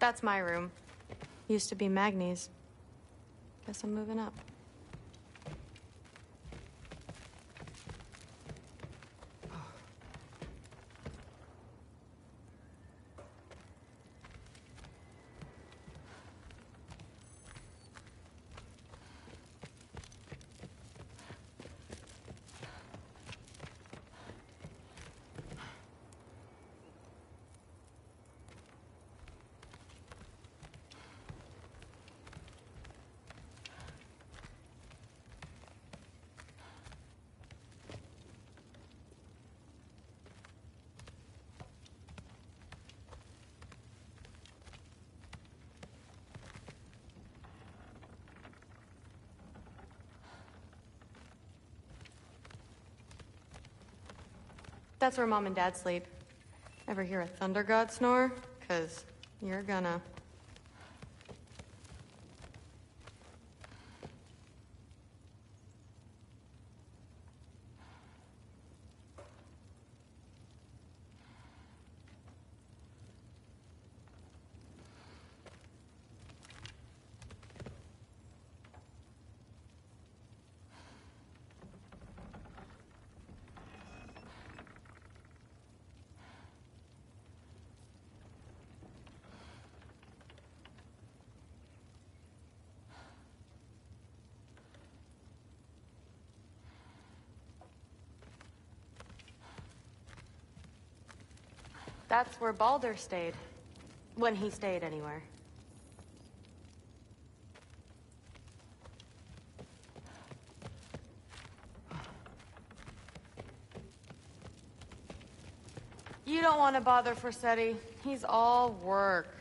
That's my room. Used to be Magnie's. Guess I'm moving up. That's where Mom and Dad sleep. Ever hear a thunder god snore? 'Cause you're gonna. That's where Baldur stayed. When he stayed anywhere. You don't want to bother Forseti. He's all work.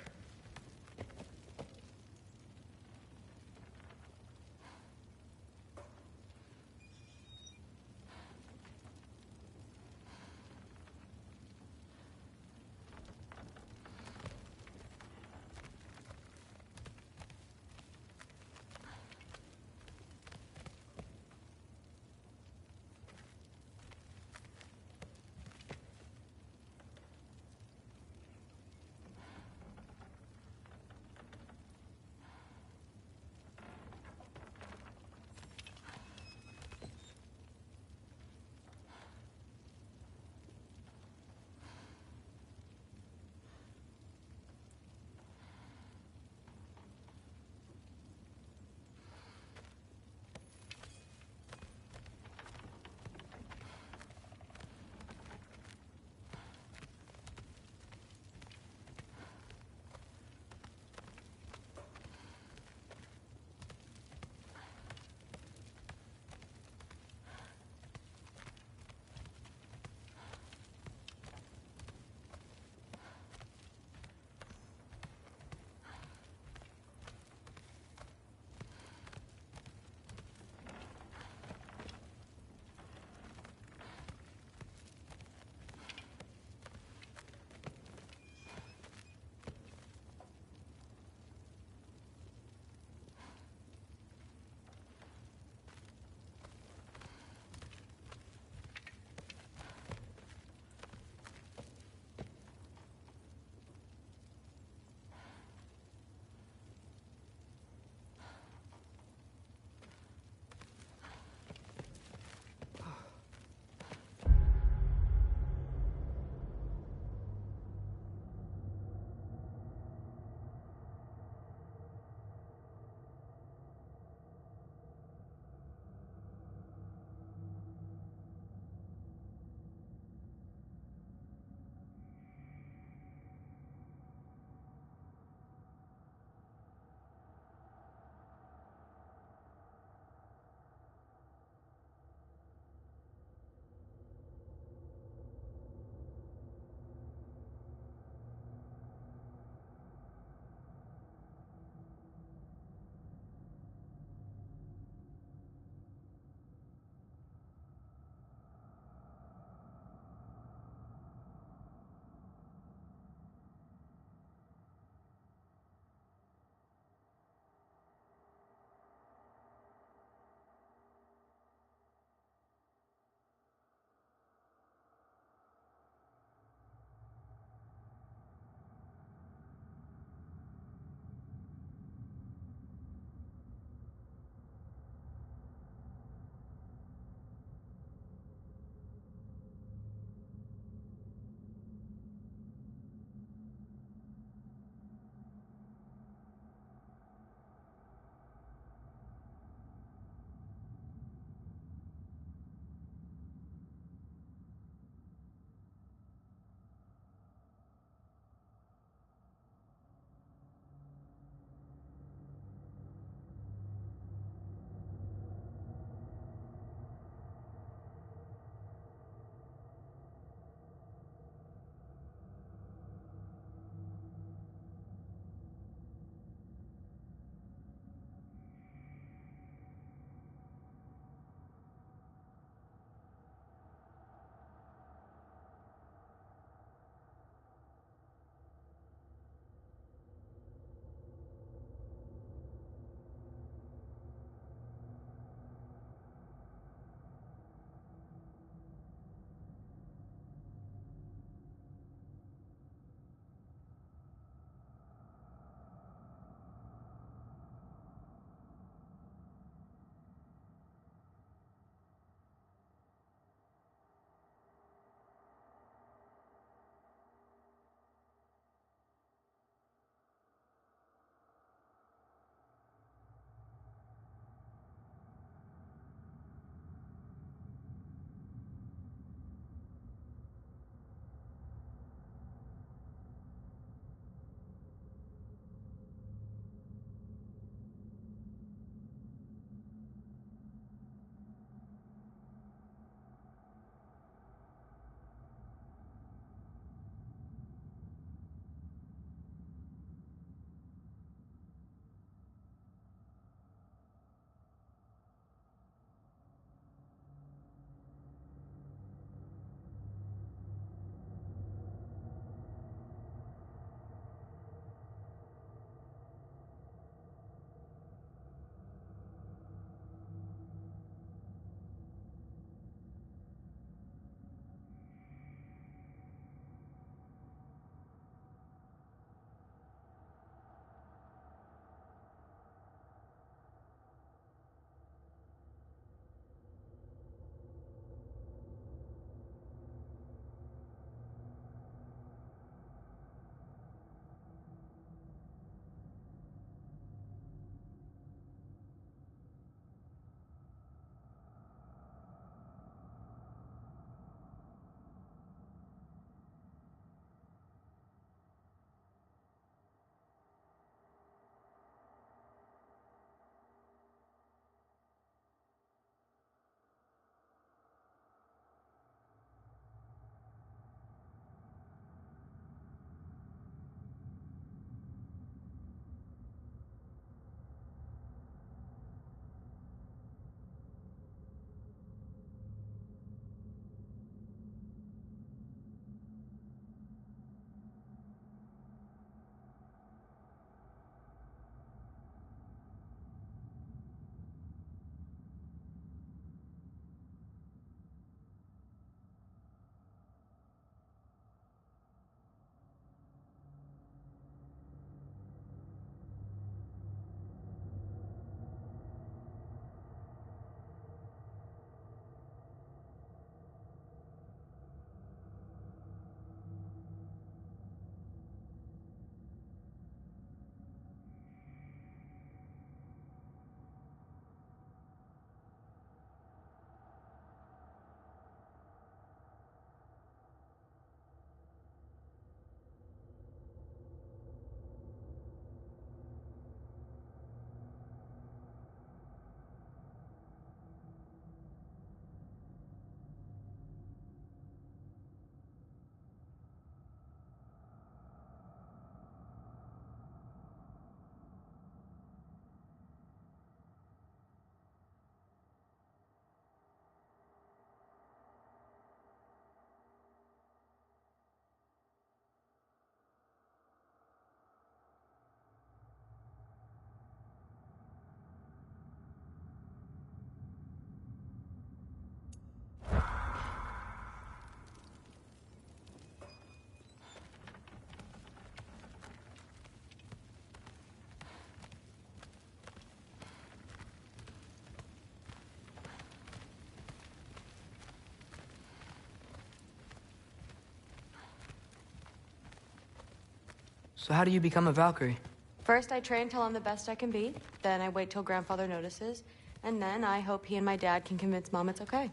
So how do you become a Valkyrie? First, I train till I'm the best I can be. Then I wait till Grandfather notices. And then I hope he and my dad can convince Mom it's okay.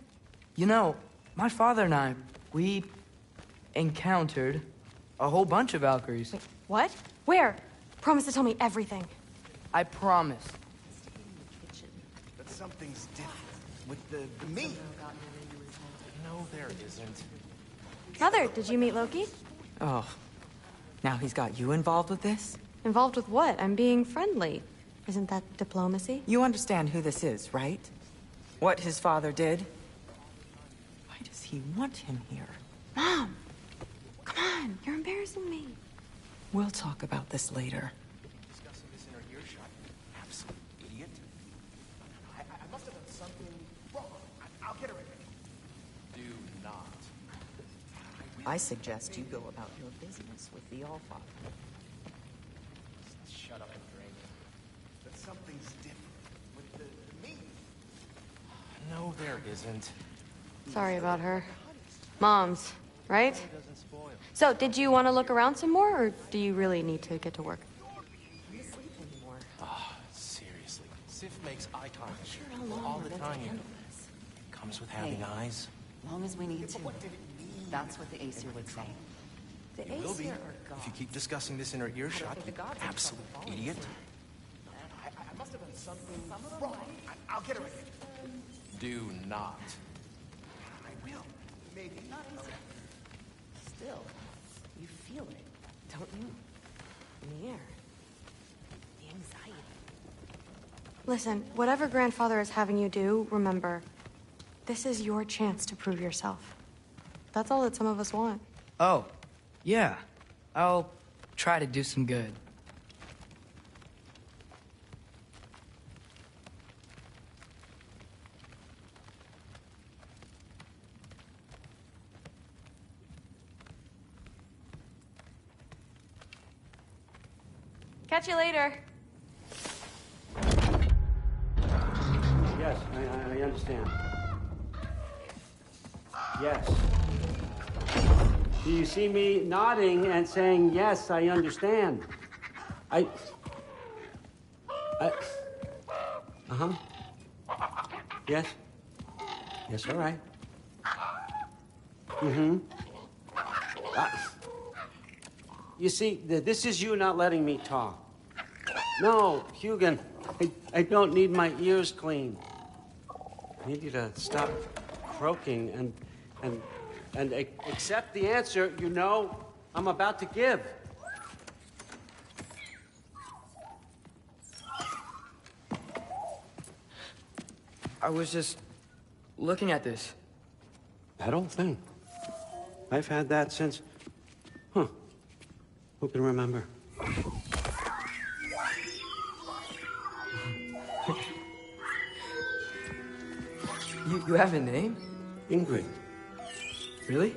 You know, my father and I, we encountered a whole bunch of Valkyries. Wait, what? Where? Promise to tell me everything. I promise. But something's different with the meat. No, there isn't. Mother, did you meet Loki? Oh, now he's got you involved with this? Involved with what? I'm being friendly. Isn't that diplomacy? You understand who this is, right? What his father did? Why does he want him here? Mom! Come on, you're embarrassing me. We'll talk about this later. Discussing this in our earshot. Absolute idiot. I must have done something wrong. I'll get her in. Do not. I suggest you go about your business with the Allfather. Shut up and drink. But something's different with the meat. No, there isn't. Sorry about her. Mom's, right? It doesn't spoil. So, did you want to look around some more, or do you really need to get to work? Seriously. Sif makes eye contact all the time, you know. Comes with having eyes. Long as we need to. That's what the Aesir would say. The You will be Aesir are gods. if you keep discussing this in our earshot, you absolute idiot. I must have done something wrong. I'll get her in. Do not. I will. Maybe. Still, you feel it, don't you? In the air. The anxiety. Listen, whatever Grandfather is having you do, remember, this is your chance to prove yourself. That's all that some of us want. Oh, yeah. I'll try to do some good. Catch you later. Yes, I understand. Yes. Do you see me nodding and saying, yes, I understand? Uh-huh. Yes? Yes, all right. Mm-hmm. You see, this is you not letting me talk. No, Hugin, I don't need my ears cleaned. I need you to stop croaking and accept the answer you know I'm about to give. I was just looking at this. That old thing. I've had that since... Who can remember? You have a name? Ingrid. Really?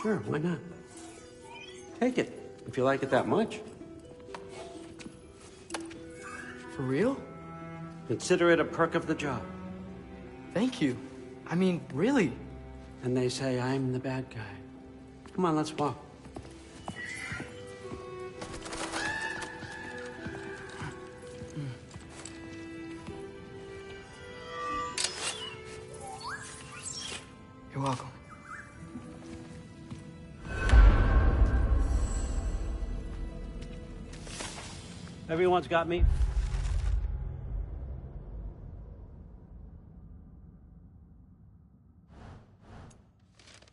Sure, why not? Take it, if you like it that much. For real? Consider it a perk of the job. Thank you. I mean, really. And they say I'm the bad guy. Come on, let's walk. You're welcome. Everyone's got me.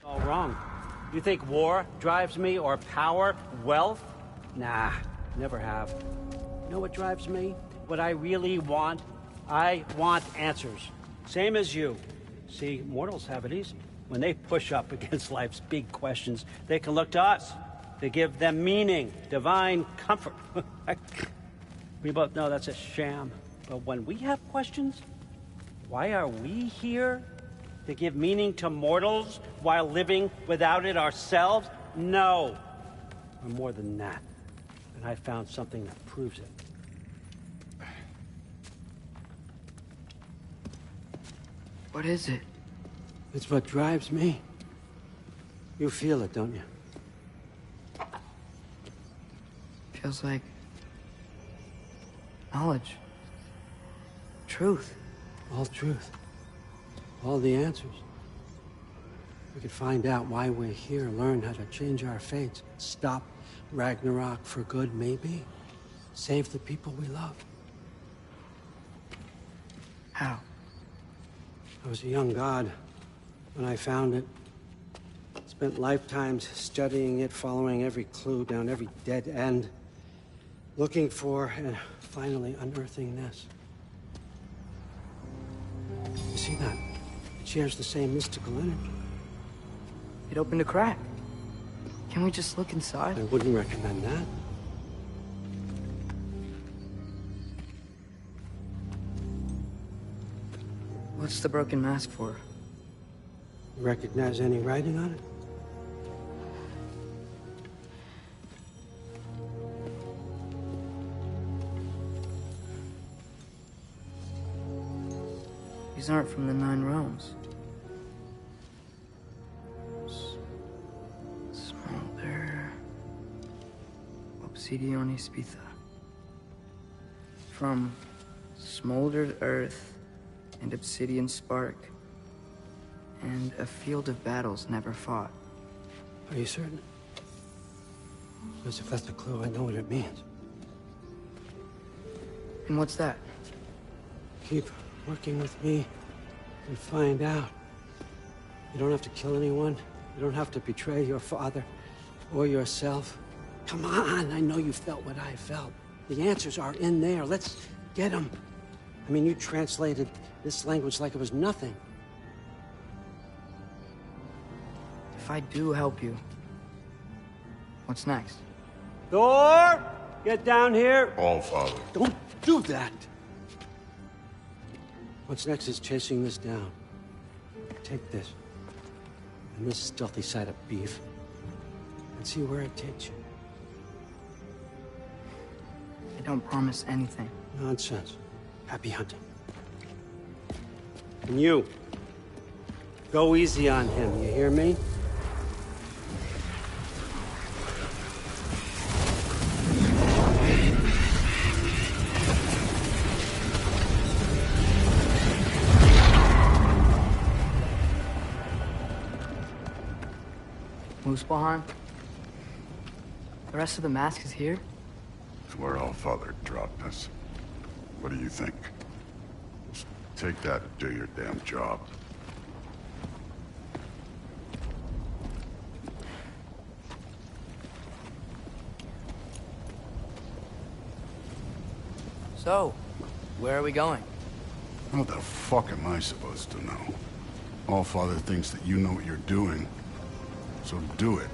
All wrong. You think war drives me, or power, wealth? Nah, never have. You know what drives me? What I really want? I want answers. Same as you. See, mortals have it easy. When they push up against life's big questions, they can look to us to give them meaning, divine comfort. We both know that's a sham. But when we have questions, why are we here? To give meaning to mortals while living without it ourselves? No. We're more than that. And I found something that proves it. What is it? It's what drives me. You feel it, don't you? feels like knowledge. Truth. All truth. All the answers. We could find out why we're here, learn how to change our fates, stop Ragnarok for good, maybe. Save the people we love. How? I was a young god when I found it. Spent lifetimes studying it, following every clue down every dead end, looking for and finally unearthing this. You see that? It shares the same mystical energy. It opened a crack. Can we just look inside? I wouldn't recommend that. What's the broken mask for? You recognize any writing on it? These aren't from the 9 realms. Smolder. Obsidione Spitha. From smoldered earth and obsidian spark. And a field of battles never fought. Are you certain? Because if that's a clue, I know what it means. And what's that? Keep working with me and find out. You don't have to kill anyone. You don't have to betray your father or yourself. Come on, I know you felt what I felt. The answers are in there. Let's get them. I mean, you translated this language like it was nothing. If I do help you, what's next? Thor, get down here. All Father. Don't do that. What's next is chasing this down. Take this and this stealthy side of beef and see where it takes you. I don't promise anything. Nonsense. Happy hunting. And you, go easy on him, you hear me? Muspelheim? The rest of the mask is here? It's where All Father dropped us. What do you think? Just take that and do your damn job. So, where are we going? How the fuck am I supposed to know? All Father thinks that you know what you're doing, so do it.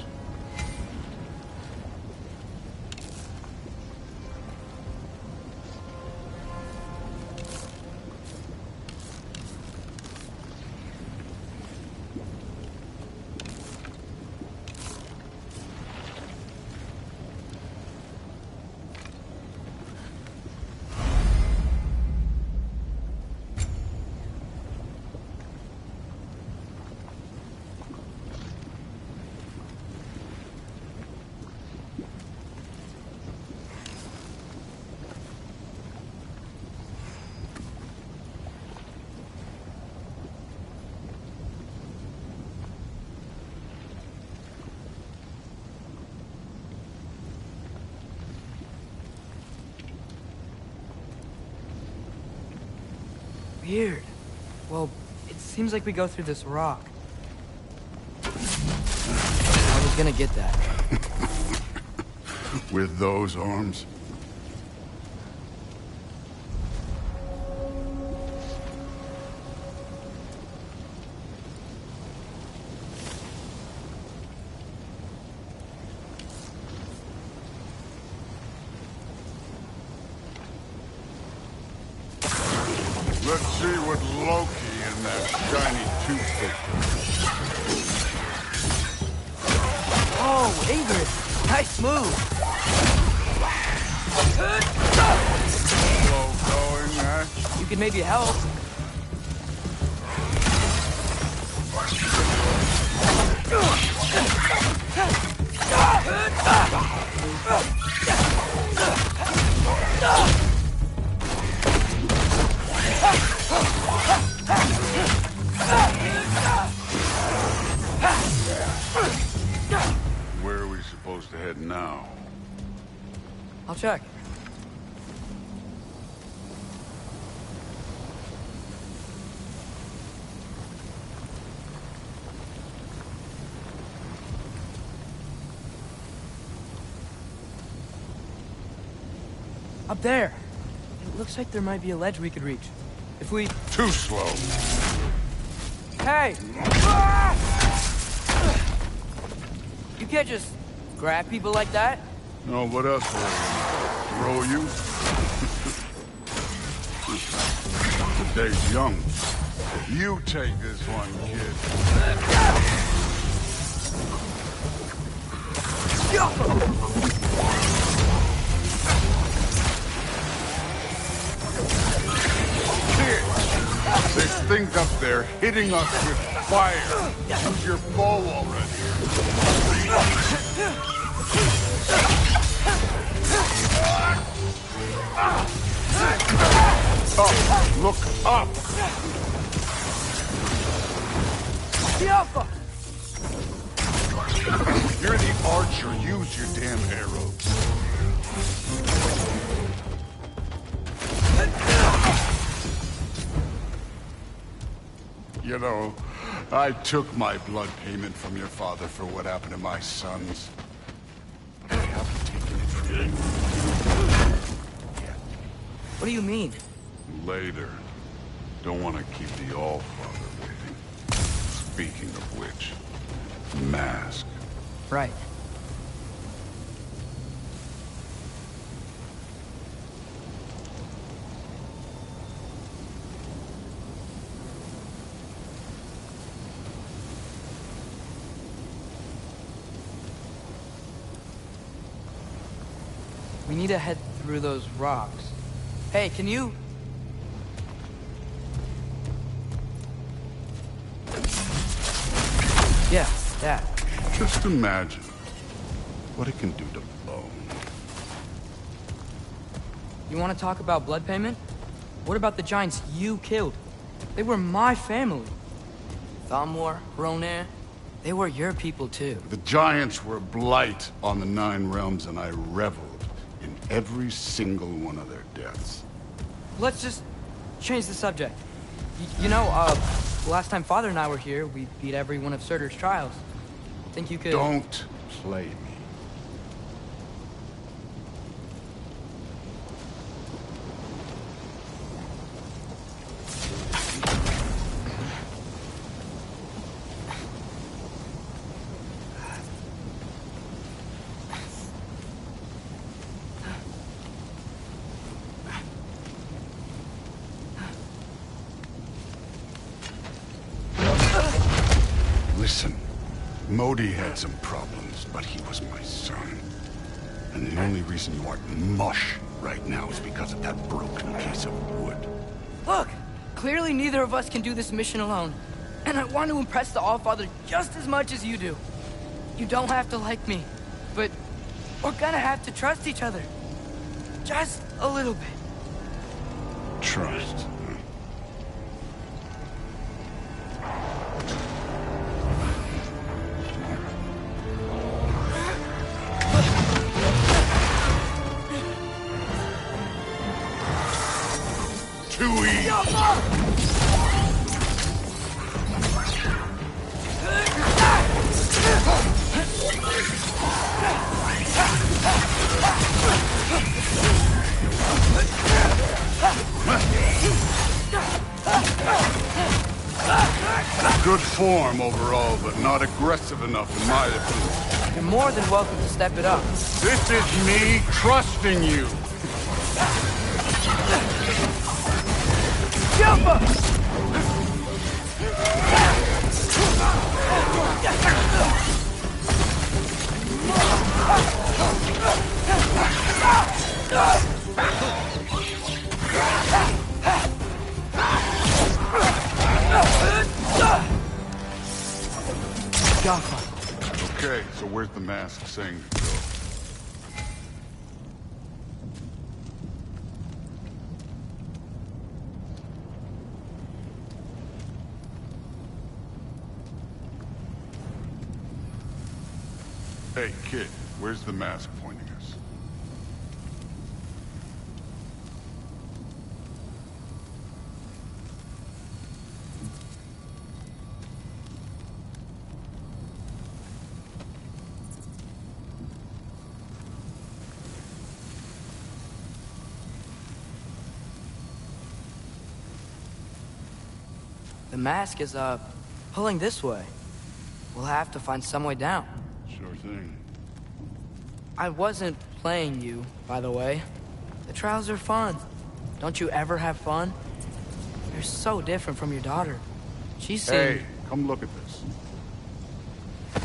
Weird. Well, it seems like we go through this rock. I was gonna get that. With those arms? Let's see what Loki and that shiny toothpick Oh, Ingrid! Nice move! slow going, huh? You could maybe help. supposed to head now? I'll check. Up there. It looks like there might be a ledge we could reach. If we... Too slow. Hey! You can't just grab people like that. No, what else will I throw you? The day's young. You take this one, kid. There's things up there hitting us with fire. Use your bow already. Up! Look up! You're the archer. Use your damn arrows. You know, I took my blood payment from your father for what happened to my sons. But I haven't taken it from you. Yet. What do you mean? Later. Don't want to keep the All-Father waiting. Speaking of which, mask. Right. We need to head through those rocks. Hey, can you... Yeah, that. Just imagine what it can do to bone. You want to talk about blood payment? What about the giants you killed? They were my family. Thamor, Ronair, they were your people too. The giants were blight on the Nine Realms, and I reveled in every single one of their deaths. Let's just change the subject. You know, last time Father and I were here, we beat every one of Surtur's trials. Think you could... Don't play me. Listen, Modi had some problems, but he was my son. And the only reason you aren't mush right now is because of that broken piece of wood. Look! Clearly neither of us can do this mission alone. And I want to impress the All-Father just as much as you do. You don't have to like me, but we're gonna have to trust each other. Just a little bit. Trust. Too easy. Good form overall, but not aggressive enough in my opinion. You're more than welcome to step it up. This is me trusting you. Okay, so where's the mask saying to go? Hey, kid. Where's the mask pointing us? The mask is, pulling this way. We'll have to find some way down. Sure thing. I wasn't playing you, by the way. The trials are fun. Don't you ever have fun? You're so different from your daughter. She seemed... Hey, come look at this.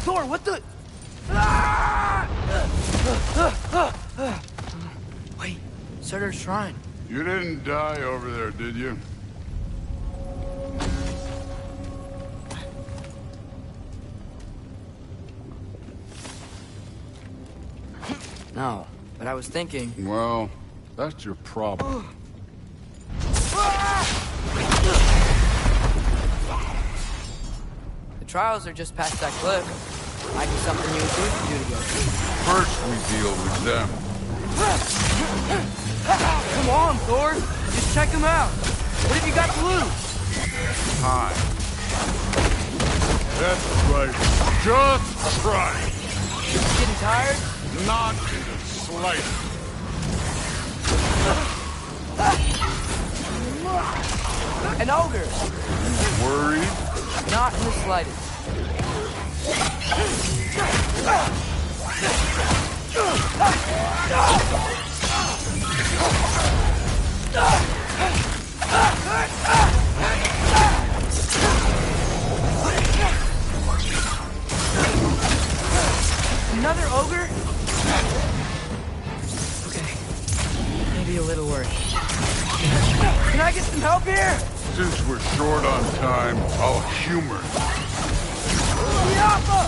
Thor, what the... Ah! Wait, Surtur's shrine. You didn't die over there, did you? No, but I was thinking... Well, that's your problem. The trials are just past that cliff. Might be something you and Steve can do together. First we deal with them. Come on, Thor! Just check them out! What have you got to lose? Time. That's right. Just try. Getting tired? Not in the slightest. An ogre! Worried? Not in the slightest. Another ogre? Okay. Maybe a little worried. Can I get some help here? Since we're short on time, I'll humor you. Yappa!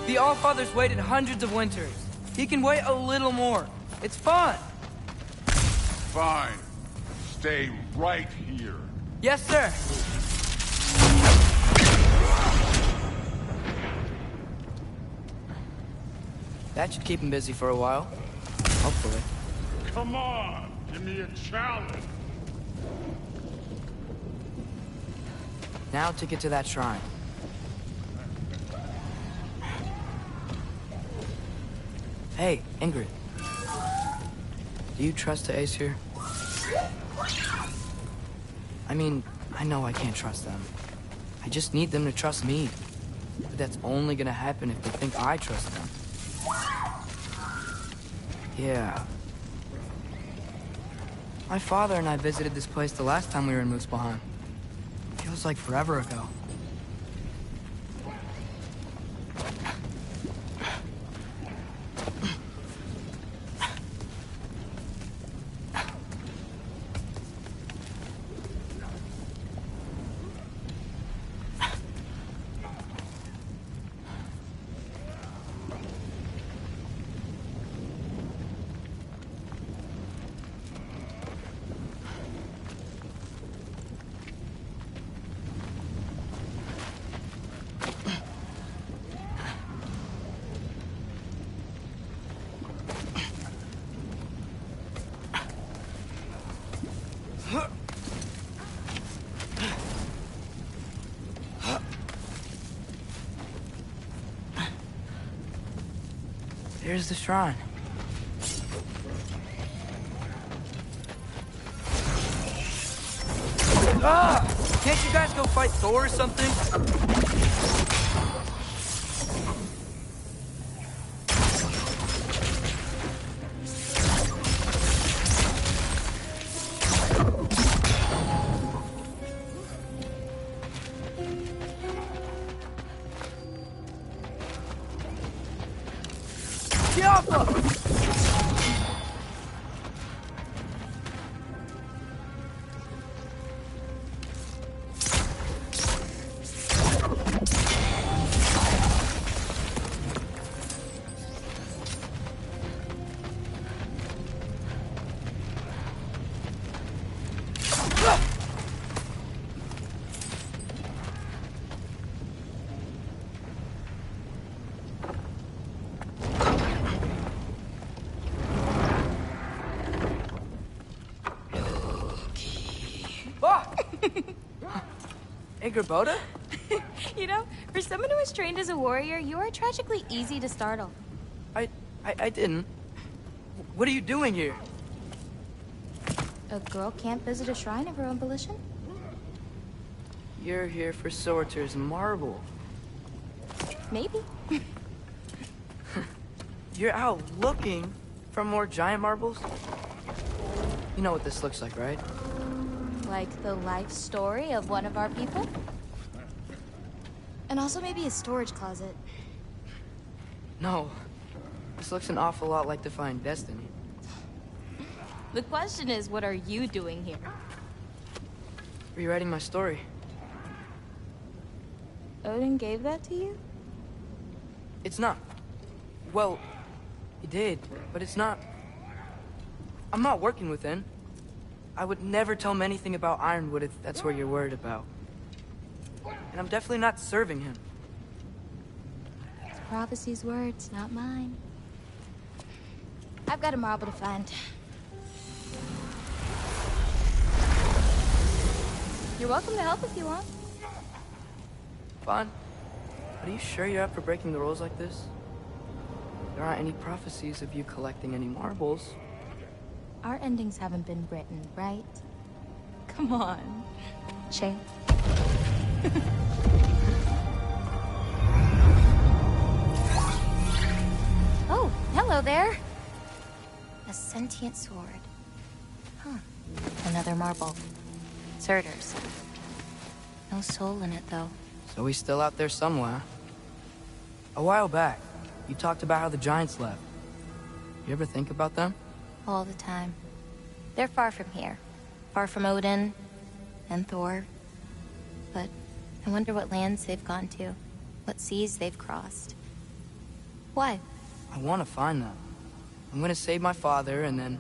The Allfather's waited hundreds of winters. He can wait a little more. It's fun. Fine. Stay right here. Yes, sir. That should keep him busy for a while. Hopefully. Come on, give me a challenge. Now to get to that shrine. Hey, Ingrid. Do you trust the Aesir? I mean, I know I can't trust them. I just need them to trust me. But that's only gonna happen if they think I trust them. Yeah. My father and I visited this place the last time we were in Muspelheim. Feels like forever ago. There's the shrine. Ah! Can't you guys go fight Thor or something? Hey, Gerboda? You know, for someone who is trained as a warrior, you are tragically easy to startle. I didn't. What are you doing here? A girl can't visit a shrine of her own volition? You're here for Sorter's marble. Maybe. You're out looking for more giant marbles? You know what this looks like, right? Like the life story of one of our people? And also maybe a storage closet. No. This looks an awful lot like Defying Destiny. The question is, what are you doing here? Rewriting my story. Odin gave that to you? It's not. Well, he did, but it's not. I'm not working with him. I would never tell him anything about Ironwood if that's what you're worried about. And I'm definitely not serving him. It's prophecy's words, not mine. I've got a marble to find. You're welcome to help if you want. Fine. But are you sure you're up for breaking the rules like this? There aren't any prophecies of you collecting any marbles. Our endings haven't been written, right? Come on, Shane. Oh, hello there. A sentient sword. Huh. Another marble. Surtur's. No soul in it, though. So he's still out there somewhere. A while back, you talked about how the Giants left. You ever think about them? All the time. They're far from here. Far from Odin and Thor. But I wonder what lands they've gone to. What seas they've crossed. Why? I want to find them. I'm gonna save my father, and then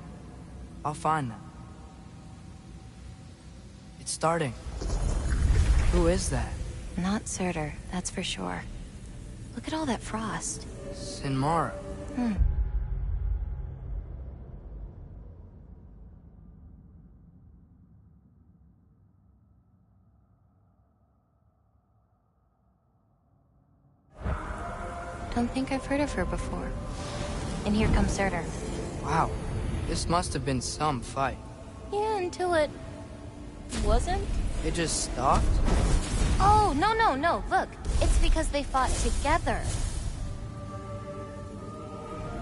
I'll find them. It's starting. Who is that? Not Surtur, that's for sure. Look at all that frost. Sinmara. Don't think I've heard of her before. And here comes Surtur. Wow. This must have been some fight. Yeah, until it... wasn't? It just stopped? Oh, no. Look, it's because they fought together.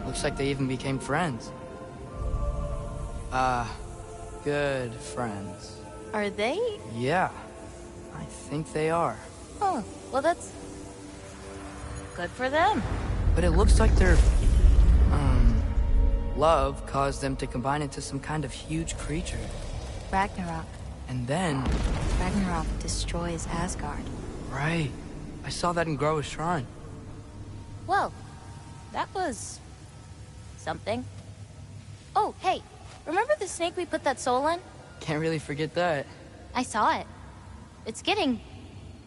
Looks like they even became friends. Good friends. Are they? Yeah, I think they are. Oh, well that's... good for them. But it looks like their, love caused them to combine into some kind of huge creature. Ragnarok. And then... Ragnarok destroys Asgard. Right. I saw that in Groa's shrine. Well, that was... something. Oh, hey, remember the snake we put that soul in? Can't really forget that. I saw it. It's getting...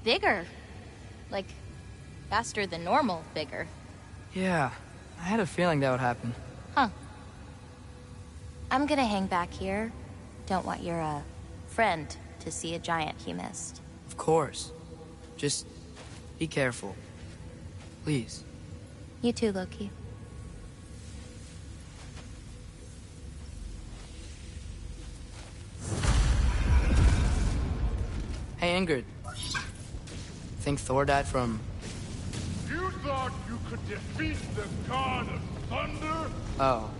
bigger. Like, faster than normal bigger. Yeah, I had a feeling that would happen. Huh. I'm gonna hang back here. Don't want your, friend to see a giant he missed. Of course. Just be careful. Please. You too, Loki. Hey, Ingrid. Think Thor died from... You thought you could defeat the god of thunder? Oh.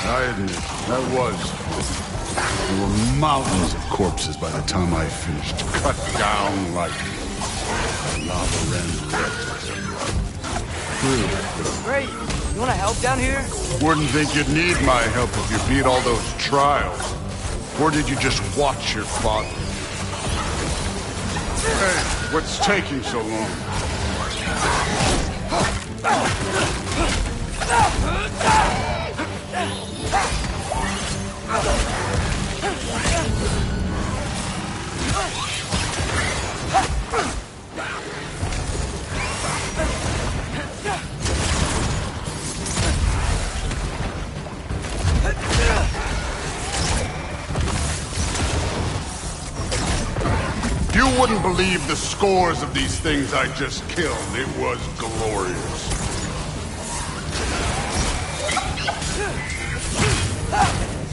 I admit, that was. There were mountains of corpses by the time I finished, cut down like lava ran red. True. Great. You want to help down here? Wouldn't think you'd need my help if you beat all those trials. Or did you just watch your father? Hey, what's taking so long? You wouldn't believe the scores of these things I just killed. It was glorious.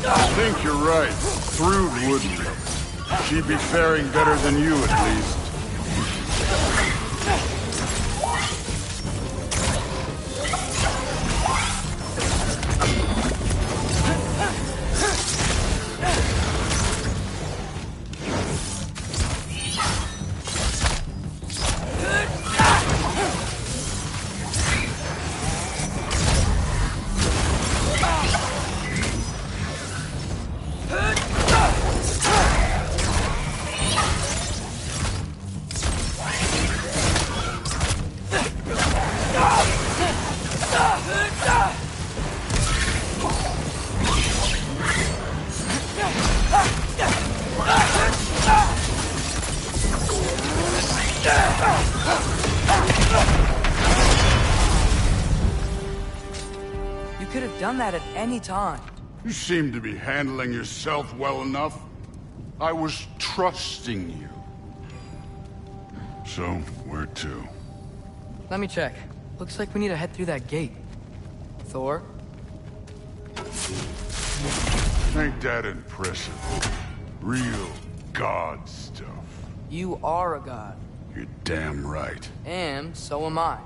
I think you're right. Thrud wouldn't. She'd be faring better than you, at least. You could have done that at any time. You seem to be handling yourself well enough. I was trusting you. So, where to? Let me check. Looks like we need to head through that gate. Thor? Ain't that impressive? Real god stuff. You are a god. You're damn right. And so am I.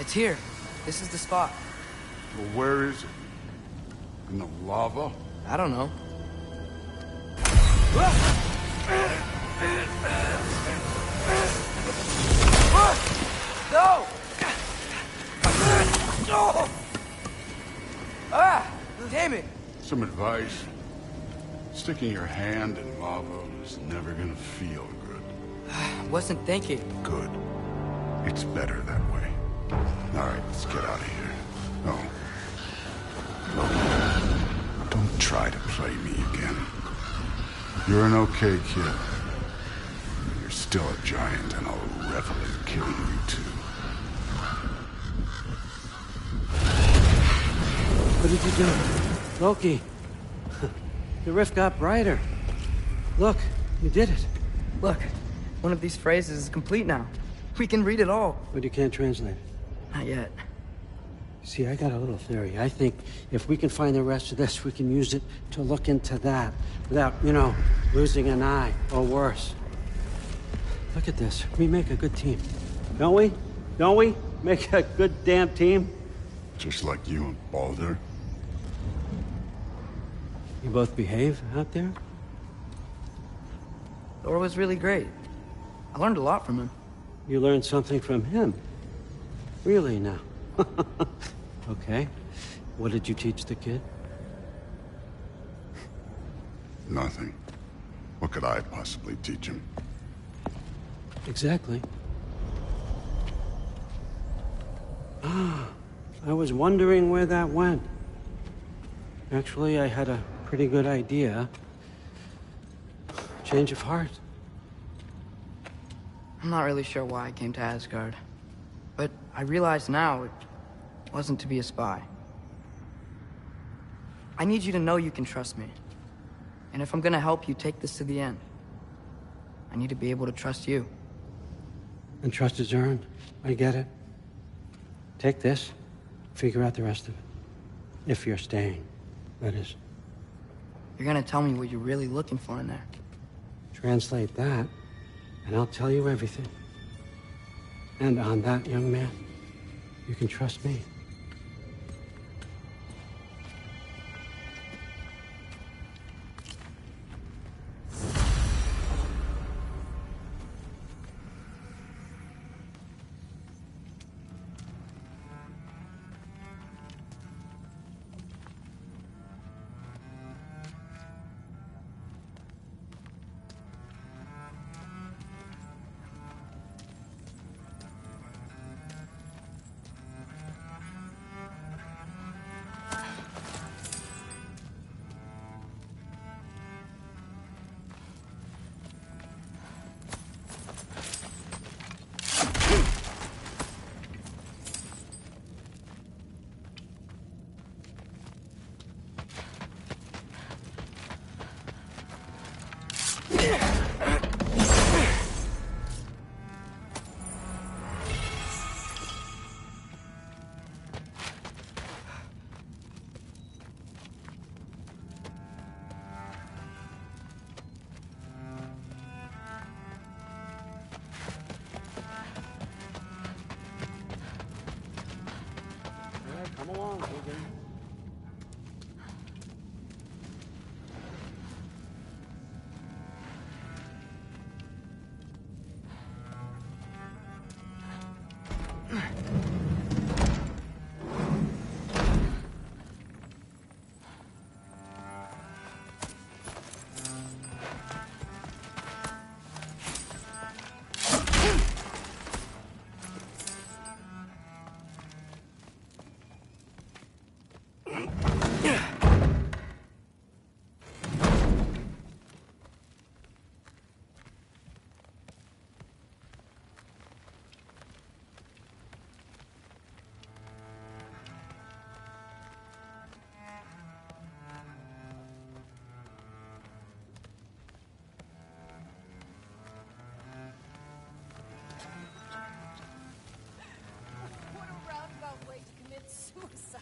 It's here. This is the spot. Well, where is it? In the lava? I don't know. No! Ah! Damn it! Some advice. Sticking your hand in lava is never gonna feel good. Wasn't thinking. Good. It's better that way. All right, let's get out of here. Oh. Look, don't try to play me again. You're an okay kid. You're still a giant, and I'll revel in killing you too. What did you do? Loki. The rift got brighter. Look, you did it. Look, one of these phrases is complete now. We can read it all. But you can't translate it. Not yet. See, I got a little theory. I think if we can find the rest of this, we can use it to look into that without, losing an eye or worse. Look at this. We make a good team. Don't we? Don't we? Make a good damn team? Just like you and Balder. You both behave out there? Thor was really great. I learned a lot from him. You learned something from him? Really now? Okay. What did you teach the kid? Nothing. What could I possibly teach him? Exactly. I was wondering where that went. Actually, I had a pretty good idea. Change of heart. I'm not really sure why I came to Asgard. But I realize now it wasn't to be a spy. I need you to know you can trust me. And if I'm gonna help you take this to the end, I need to be able to trust you. And trust is earned. I get it. Take this, figure out the rest of it. If you're staying, that is. You're gonna tell me what you're really looking for in there. Translate that, and I'll tell you everything. And on that, young man, you can trust me. Come along, Hogan.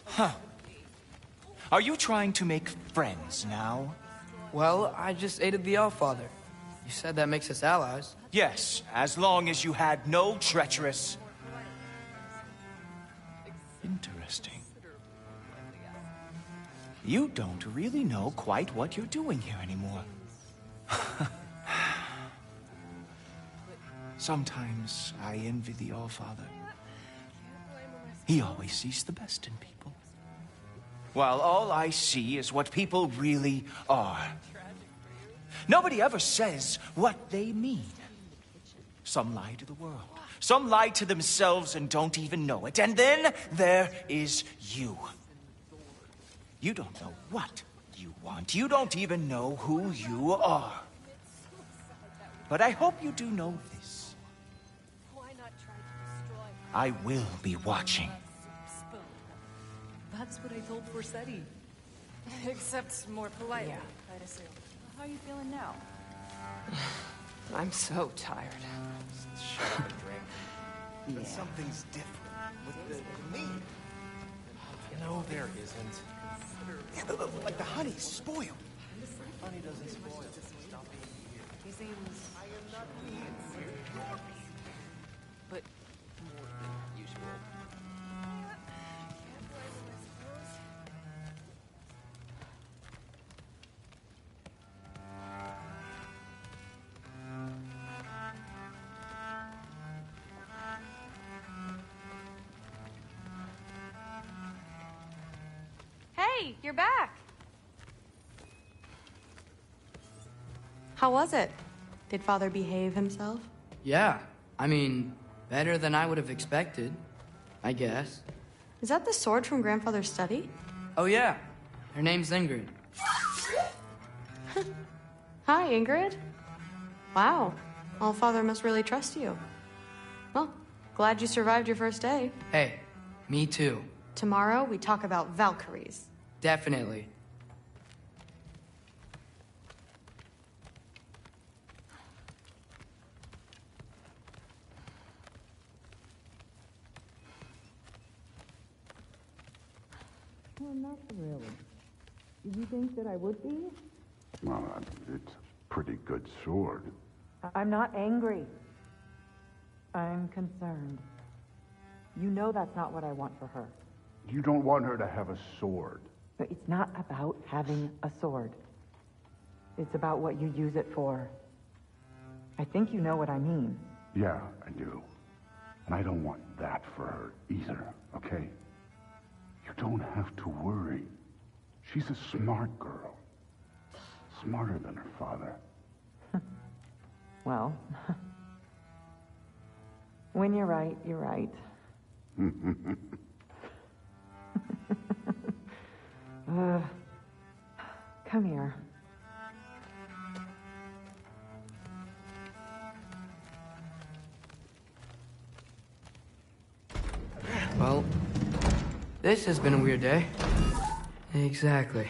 Huh. Are you trying to make friends now? Well, I just aided the Allfather. You said that makes us allies. Yes, as long as you had no treacherous... Interesting. You don't really know quite what you're doing here anymore. Sometimes I envy the Allfather. He always sees the best in people. While all I see is what people really are. Nobody ever says what they mean. Some lie to the world. Some lie to themselves and don't even know it. And then there is you. You don't know what you want. You don't even know who you are. But I hope you do know this. I will be watching. That's what I told Forsetti. Except more polite, I'd assume. How are you feeling now? I'm so tired. Shut up and drink. But something's different with the meat. No, there isn't. Yeah, like the honey's spoiled. Honey doesn't spoil. Stop being weird. He seems... I am not being weird. You're being but more than usual. Hey, you're back. How was it? Did Father behave himself? Yeah, I mean, better than I would have expected, I guess. Is that the sword from Grandfather's study? Oh yeah, her name's Ingrid. Hi, Ingrid. Wow, All-Father must really trust you. Well, glad you survived your first day. Hey, me too. Tomorrow, we talk about Valkyries. Definitely. Well, not really. Did you think that I would be? Well, it's a pretty good sword. I'm not angry. I'm concerned. You know that's not what I want for her. You don't want her to have a sword. But it's not about having a sword. It's about what you use it for. I think you know what I mean. Yeah, I do. And I don't want that for her either, okay? You don't have to worry. She's a smart girl. Smarter than her father. Well, when you're right, you're right. Come here. Well, this has been a weird day. Exactly.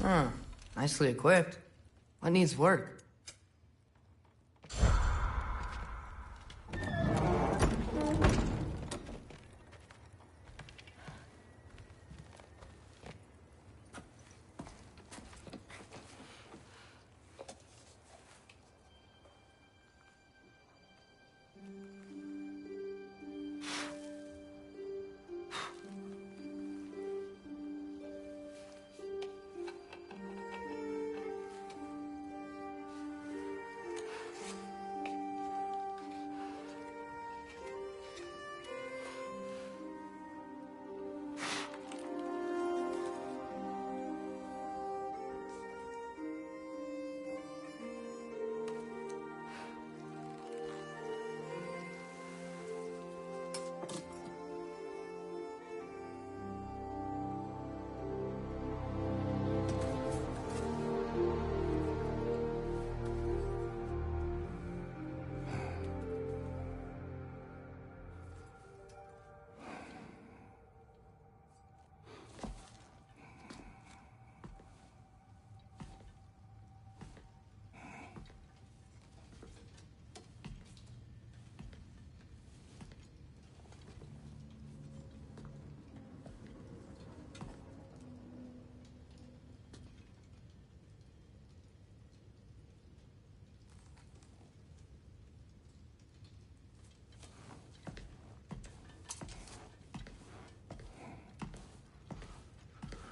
Huh. Nicely equipped. What needs work?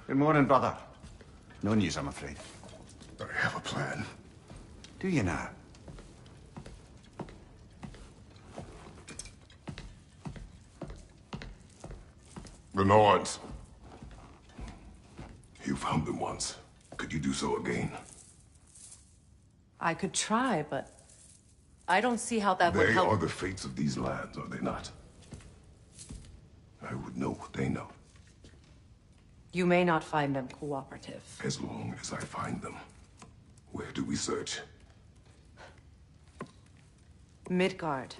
Good morning, brother. No news, I'm afraid. I have a plan. Do you now? The Nords. You found them once. Could you do so again? I could try, but I don't see how that would help. They are the fates of these lands, are they not? I would know what they know. You may not find them cooperative. As long as I find them. Where do we search? Midgard.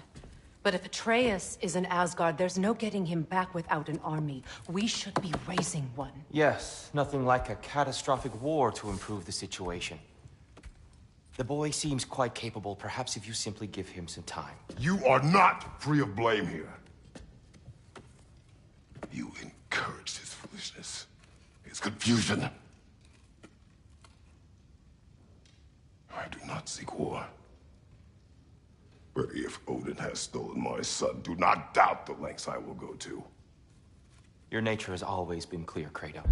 But if Atreus is in Asgard, there's no getting him back without an army. We should be raising one. Yes, nothing like a catastrophic war to improve the situation. The boy seems quite capable. Perhaps if you simply give him some time. You are not free of blame here. You encouraged his foolishness, his confusion. I do not seek war. But if Odin has stolen my son, do not doubt the lengths I will go to. Your nature has always been clear, Kratos.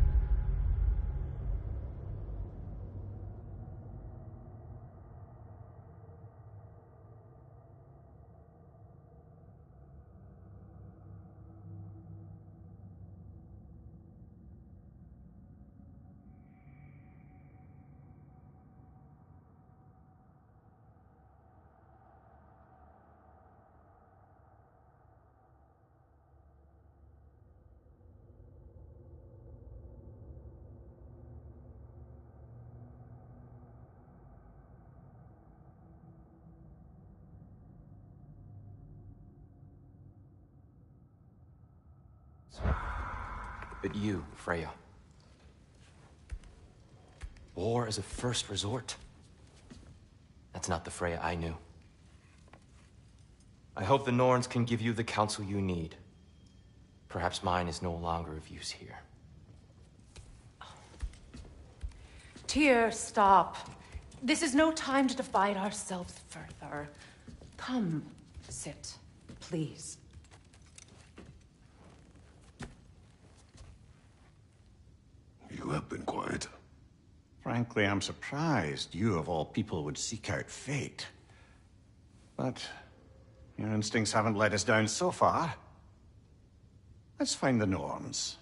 But you, Freya. War is a first resort. That's not the Freya I knew. I hope the Norns can give you the counsel you need. Perhaps mine is no longer of use here. Tyr, stop. This is no time to divide ourselves further. Come, sit, please. You have been quiet. Frankly, I'm surprised you, of all people, would seek out fate. But your instincts haven't let us down so far. Let's find the Norns.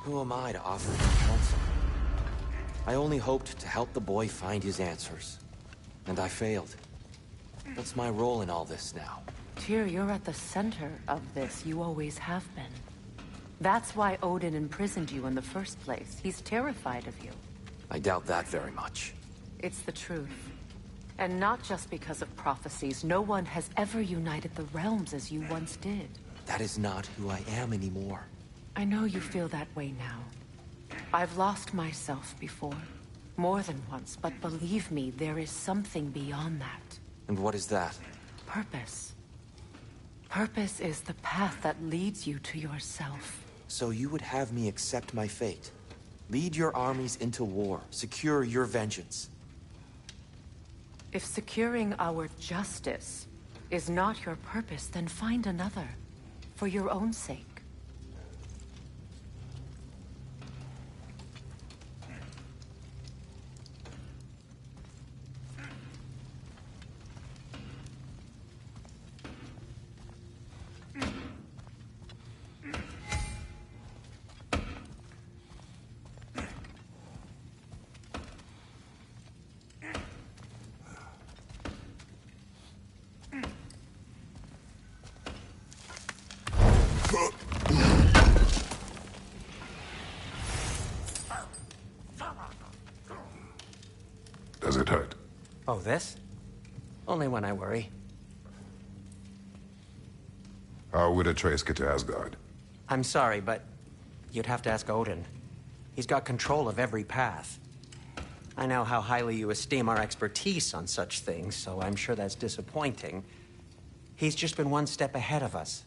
Who am I to offer him counsel? I only hoped to help the boy find his answers. And I failed. What's my role in all this now? Tyr, you're at the center of this. You always have been. That's why Odin imprisoned you in the first place. He's terrified of you. I doubt that very much. It's the truth. And not just because of prophecies. No one has ever united the realms as you once did. That is not who I am anymore. I know you feel that way now. I've lost myself before. More than once, but believe me, there is something beyond that. And what is that? Purpose. Purpose is the path that leads you to yourself. So you would have me accept my fate? Lead your armies into war, secure your vengeance? If securing our justice is not your purpose, then find another. For your own sake. Does it hurt? Oh, this? Only when I worry. How would Atreus get to Asgard? I'm sorry, but you'd have to ask Odin. He's got control of every path. I know how highly you esteem our expertise on such things, so I'm sure that's disappointing. He's just been one step ahead of us.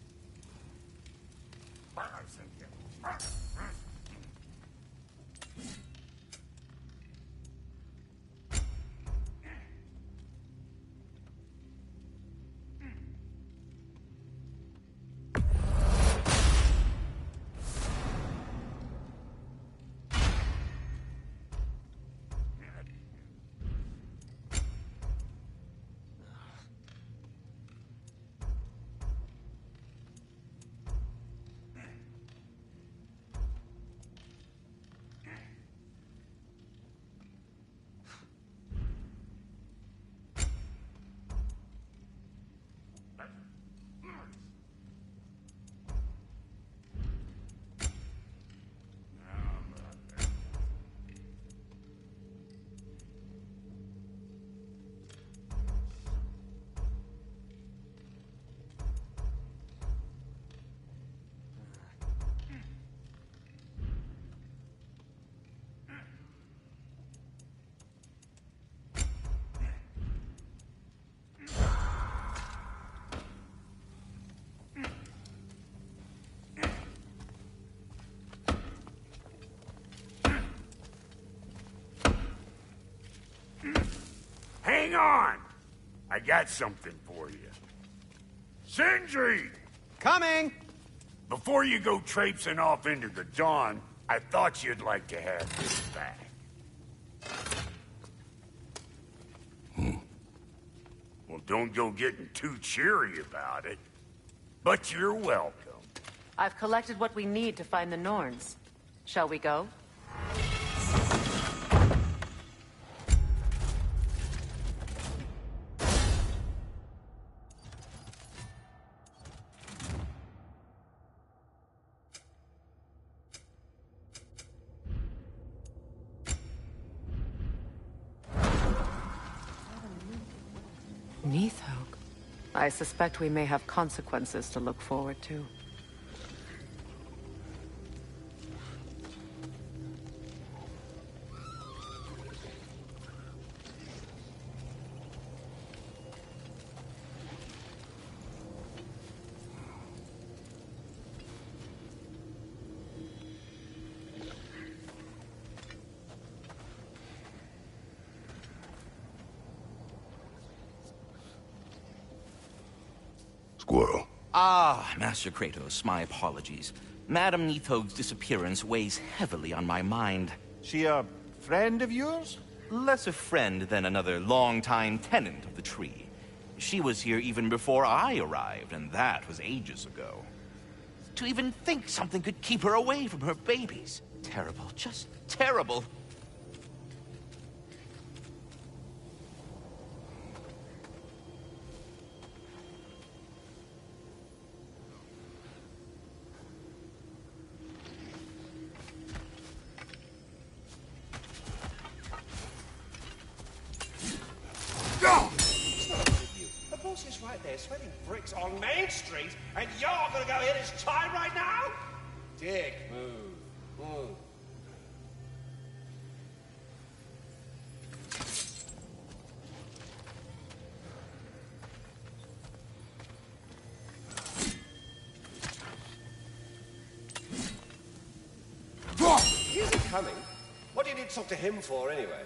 Hang on! I got something for you. Sindri! Coming! Before you go traipsing off into the dawn, I thought you'd like to have this back. Well, don't go getting too cheery about it. But you're welcome. I've collected what we need to find the Norns. Shall we go? Neathog. I suspect we may have consequences to look forward to. Squirrel. Ah, Master Kratos, my apologies. Madame Neathog's disappearance weighs heavily on my mind. She a friend of yours? Less a friend than another long-time tenant of the tree. She was here even before I arrived, and that was ages ago. To even think something could keep her away from her babies. Terrible, just terrible. The boss is right there, sweating bricks on Main Street, and you're gonna go hit his time right now? Dick move. He's coming. What do you need to talk to him for, anyway?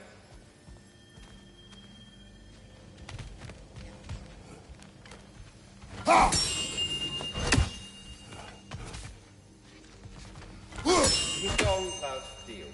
He's gone without deal.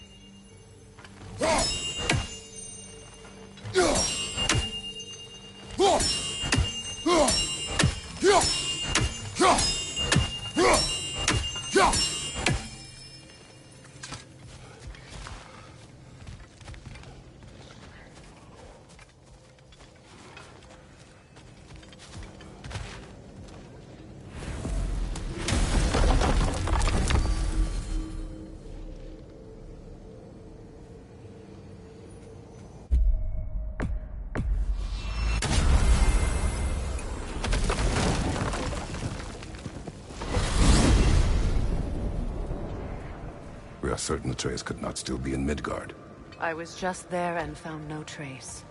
We are certain the trace could not still be in Midgard. I was just there and found no trace.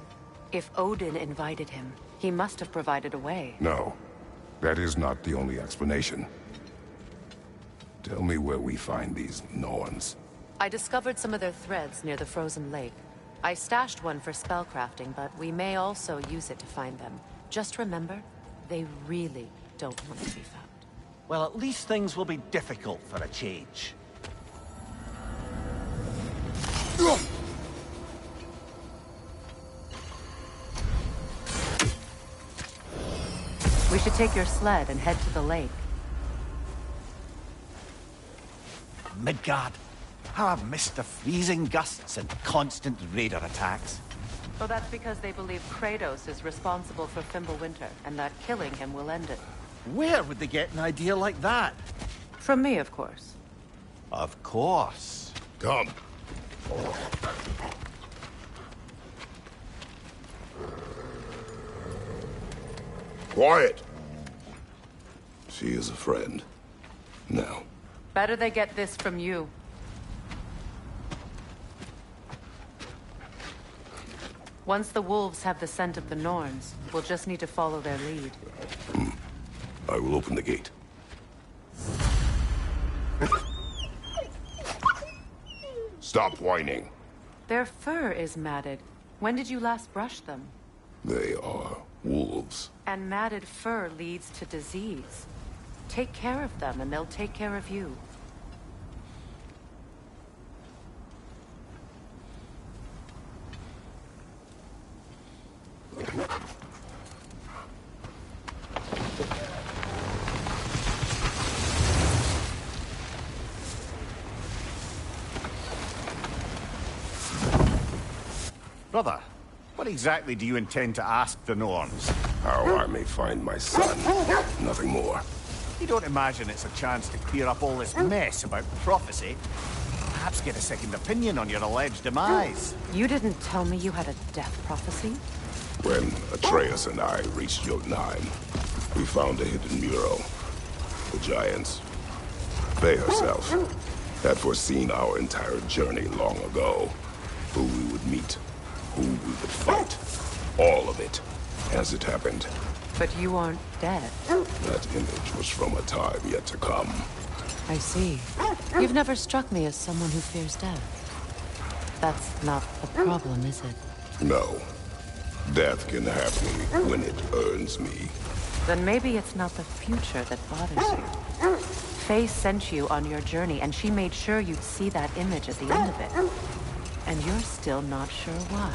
If Odin invited him, he must have provided a way. No, that is not the only explanation. Tell me where we find these Norns. I discovered some of their threads near the frozen lake. I stashed one for spellcrafting, but we may also use it to find them. Just remember, they really don't want to be found. Well, at least things will be difficult for a change. We should take your sled and head to the lake. Midgard. How I've missed the freezing gusts and constant raider attacks. So that's because they believe Kratos is responsible for Fimbulwinter, and that killing him will end it. Where would they get an idea like that? From me, of course. Of course. Come. Quiet! She is a friend. Now. Better they get this from you. Once the wolves have the scent of the Norns, we'll just need to follow their lead. I will open the gate. Stop whining. Their fur is matted. When did you last brush them? They are wolves. And matted fur leads to disease. Take care of them, and they'll take care of you. Brother, what exactly do you intend to ask the Norns? How I may find my son. Nothing more. You don't imagine it's a chance to clear up all this mess about prophecy? Perhaps get a second opinion on your alleged demise. You didn't tell me you had a death prophecy? When Atreus and I reached Jotunheim, we found a hidden mural. The Giants, Faye herself, had foreseen our entire journey long ago. Who we would meet, who we would fight. All of it, as it happened. But you aren't dead. That image was from a time yet to come. I see. You've never struck me as someone who fears death. That's not the problem, is it? No. Death can have me when it earns me. Then maybe it's not the future that bothers you. Faye sent you on your journey, and she made sure you'd see that image at the end of it. And you're still not sure why.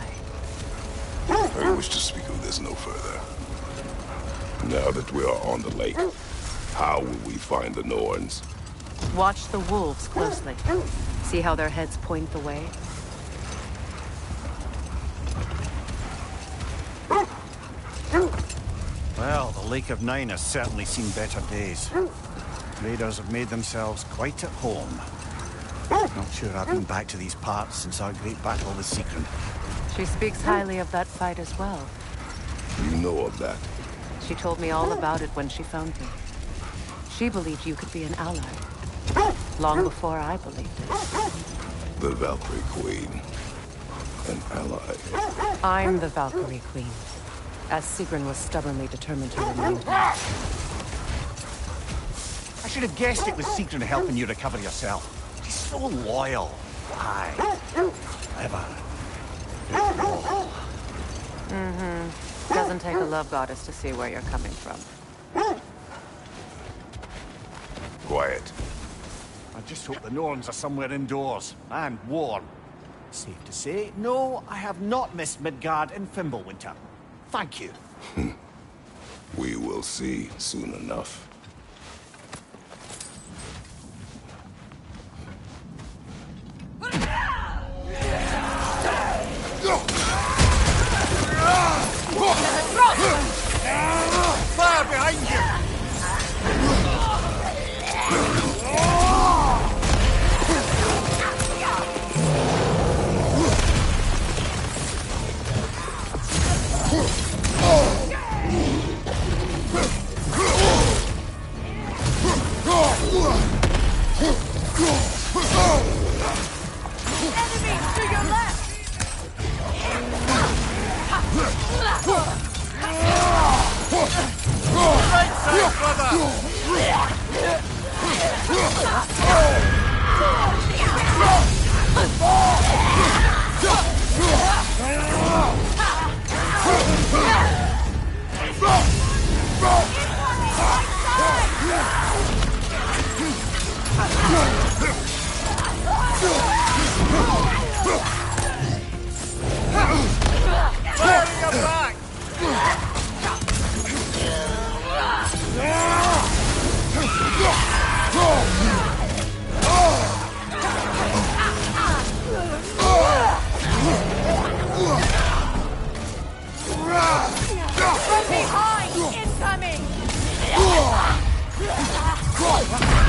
I wish to speak of this no further. Now that we are on the lake, how will we find the Norns? Watch the wolves closely. See how their heads point the way? Well, the Lake of Nine has certainly seen better days. Raiders have made themselves quite at home. Not sure I've been back to these parts since our great battle with Secret. She speaks highly of that fight as well. You know of that? She told me all about it when she found me. She believed you could be an ally. Long before I believed it. The Valkyrie Queen. An ally. I'm the Valkyrie Queen. As Sigrun was stubbornly determined to remain. I should have guessed it was Secret helping you recover yourself. She's so loyal. Aye. Clever. Mm-hmm. Doesn't take a love goddess to see where you're coming from. Quiet. I just hope the Norns are somewhere indoors, and warm. Safe to say, no, I have not missed Midgard in Fimbulwinter. Thank you. We will see soon enough. Fire behind you!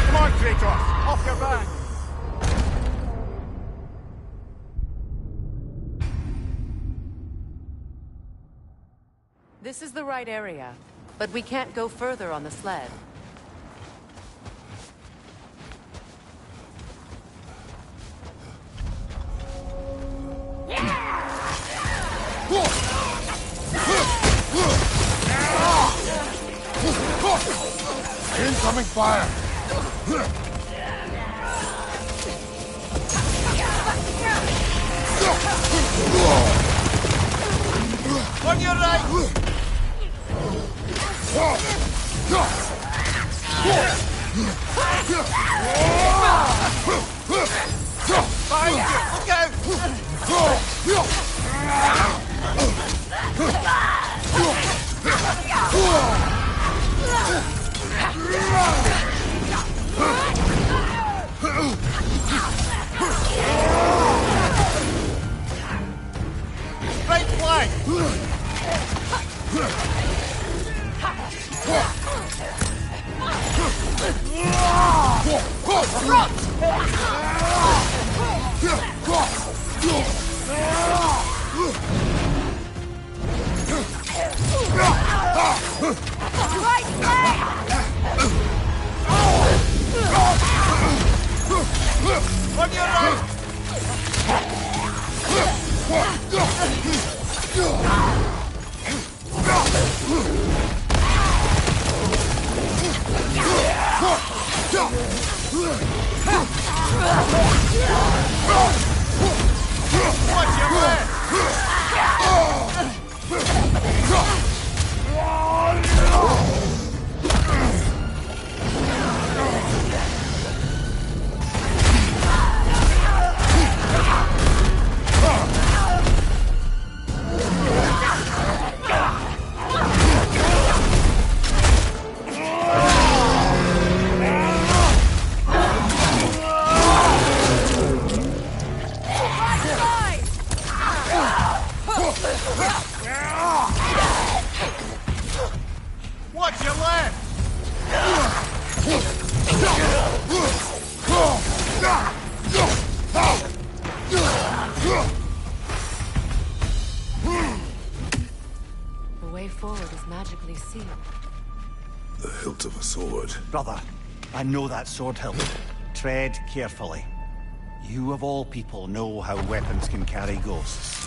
Come on, Kratos! Off your back! This is the right area, but we can't go further on the sled. Incoming fire! On your right! Behind you! Look right flank! On your right! Watch your left! Watch your left! The way forward is magically sealed. The hilt of a sword. Brother, I know that sword hilt. Tread carefully. You of all people know how weapons can carry ghosts.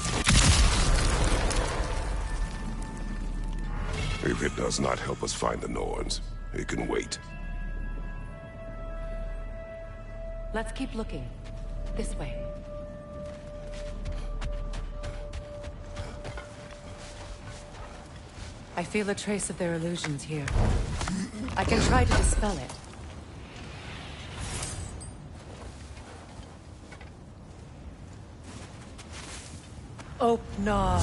If it does not help us find the Norns, it can wait. Let's keep looking. This way. I feel a trace of their illusions here. I can try to dispel it. Oh, no.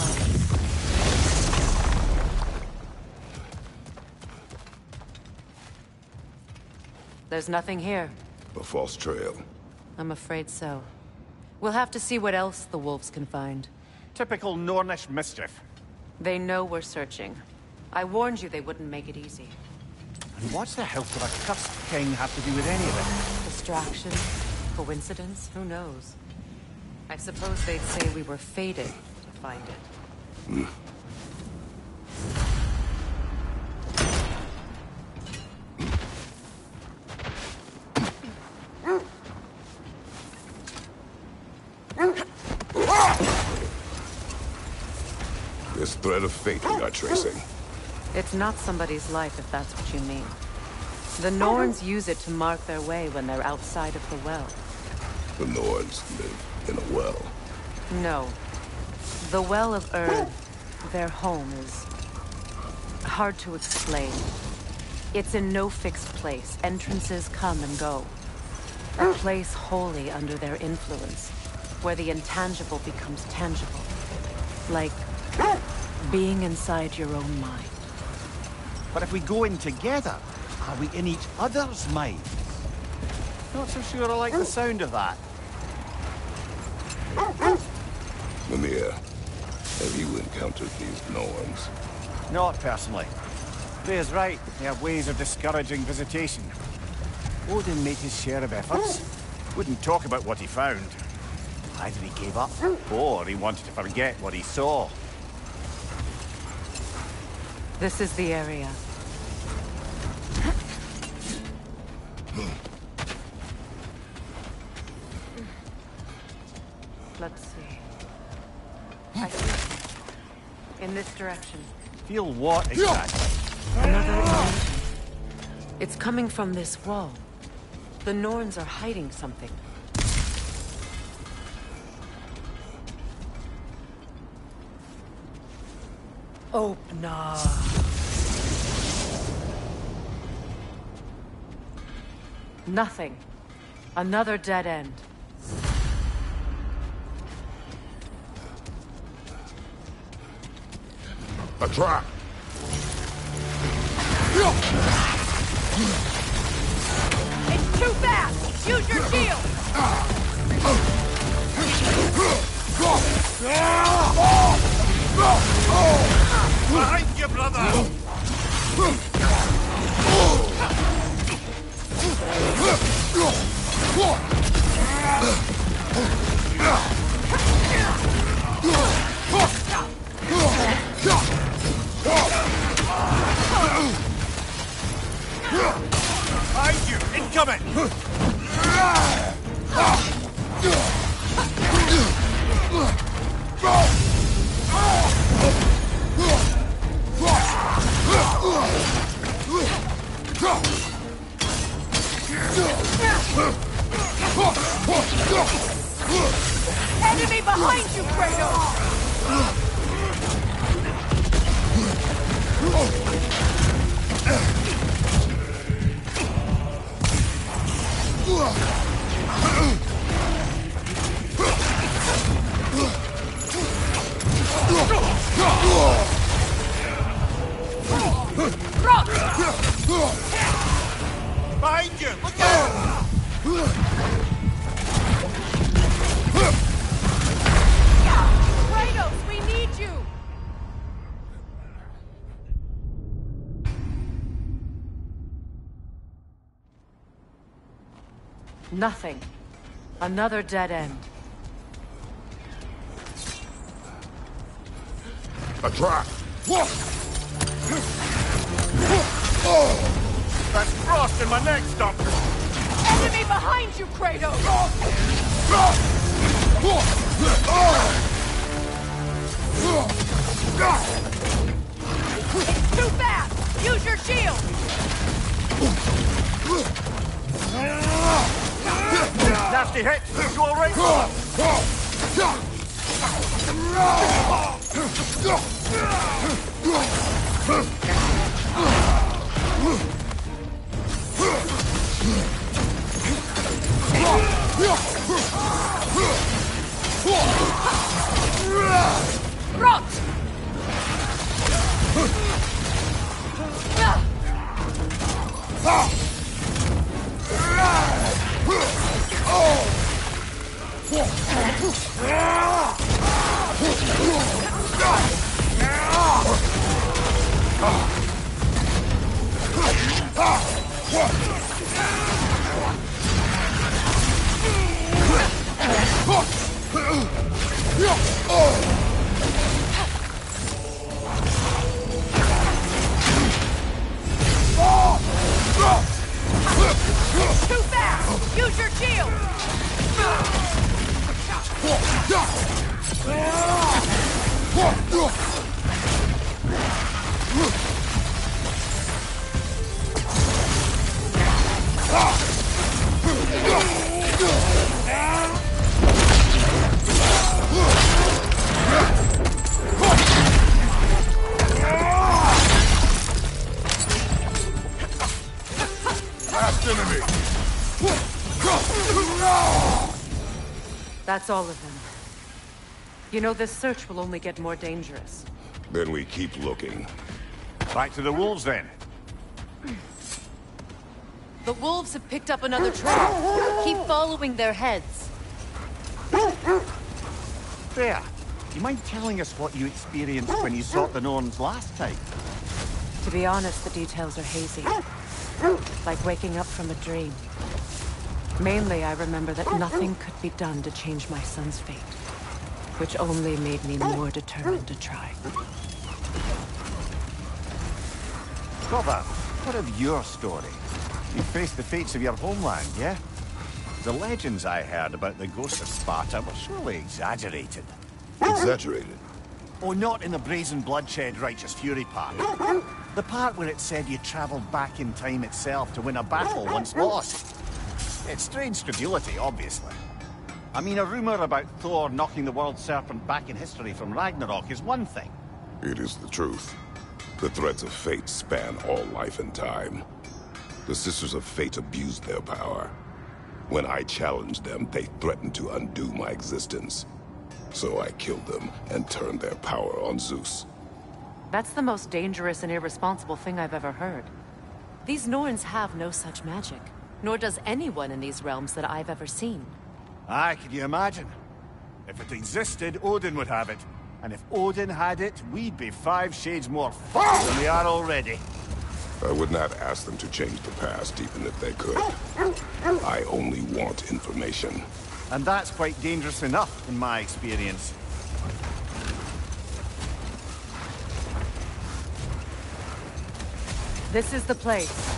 There's nothing here. A false trail. I'm afraid so. We'll have to see what else the wolves can find. Typical Nornish mischief. They know we're searching. I warned you they wouldn't make it easy. And what's the hilt of a cursed king have to do with any of it? Distraction? Coincidence? Who knows? I suppose they'd say we were fated to find it. This thread of fate we are tracing. It's not somebody's life, if that's what you mean. The Norns use it to mark their way when they're outside of the well. The Norns live in a well. No. The Well of Erd, their home, is hard to explain. It's in no fixed place. Entrances come and go. A place wholly under their influence, where the intangible becomes tangible. Like being inside your own mind. But if we go in together, are we in each other's minds? Not so sure I like the sound of that. Mimir, have you encountered these Norns? Not personally. Freya's right. They have ways of discouraging visitation. Odin made his share of efforts. Wouldn't talk about what he found. Either he gave up, or he wanted to forget what he saw. This is the area. Let's see. I see. In this direction. Feel what exactly? Another illusion. It's coming from this wall. The Norns are hiding something. Opener. Nothing. Another dead end. A trap! It's too fast! Use your shield! Behind you, brother! Behind you! Incoming! Enemy behind you, Kratos! Behind you! Look out! Kratos, we need you! Nothing. Another dead end. A trap! That's frost in my neck, Doctor! Enemy behind you, Kratos! It's too fast! Use your shield! Nasty hit! You alright? Rot! Too fast! Use your shield! Last enemy! That's all of them. You know, this search will only get more dangerous. Then we keep looking. Back to the wolves, then. The wolves have picked up another trail. Keep following their heads. There. You mind telling us what you experienced when you sought the Norns last time? To be honest, the details are hazy. Like waking up from a dream. Mainly, I remember that nothing could be done to change my son's fate. Which only made me more determined to try. Brother, what of your story? You faced the fates of your homeland, yeah? The legends I heard about the ghosts of Sparta were surely exaggerated. Exaggerated? Oh, not in the brazen bloodshed righteous fury part. The part where it said you travelled back in time itself to win a battle once lost. It's strange credulity, obviously. I mean, a rumour about Thor knocking the world serpent back in history from Ragnarok is one thing. It is the truth. The threads of fate span all life and time. The Sisters of Fate abused their power. When I challenged them, they threatened to undo my existence. So I killed them and turned their power on Zeus. That's the most dangerous and irresponsible thing I've ever heard. These Norns have no such magic, nor does anyone in these realms that I've ever seen. Aye, can you imagine? If it existed, Odin would have it. And if Odin had it, we'd be 5 shades more fucked than we are already. I would not ask them to change the past, even if they could. I only want information. And that's quite dangerous enough, in my experience. This is the place.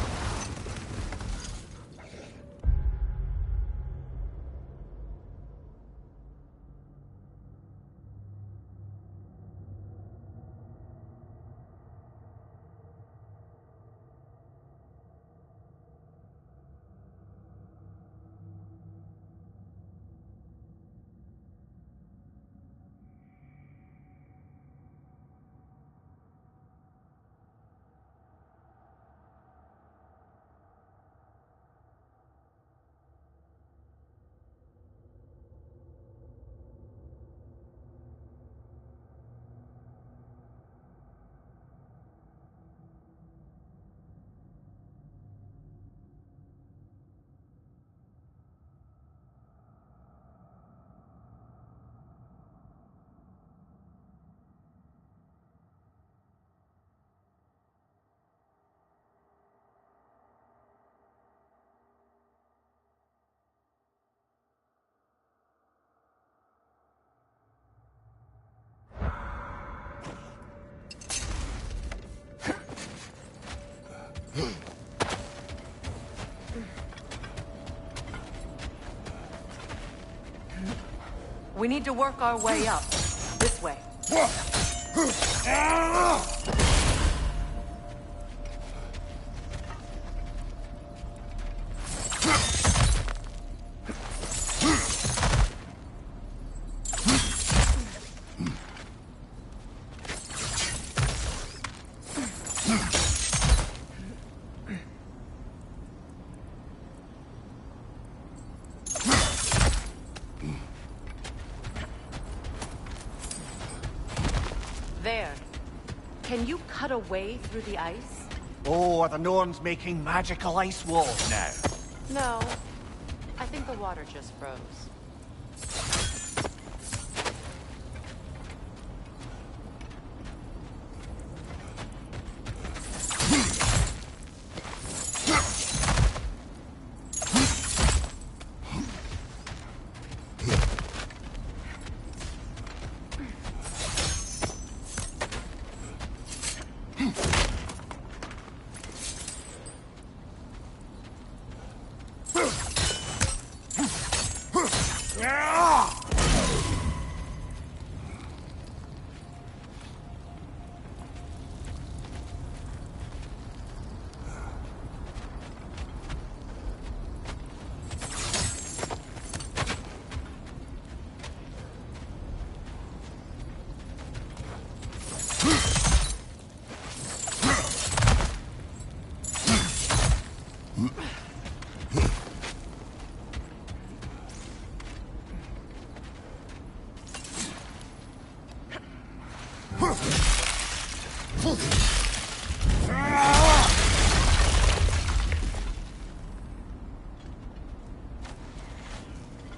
We need to work our way up. This way. There. Can you cut a way through the ice? Oh, are the Norns making magical ice walls now? No. I think the water just froze.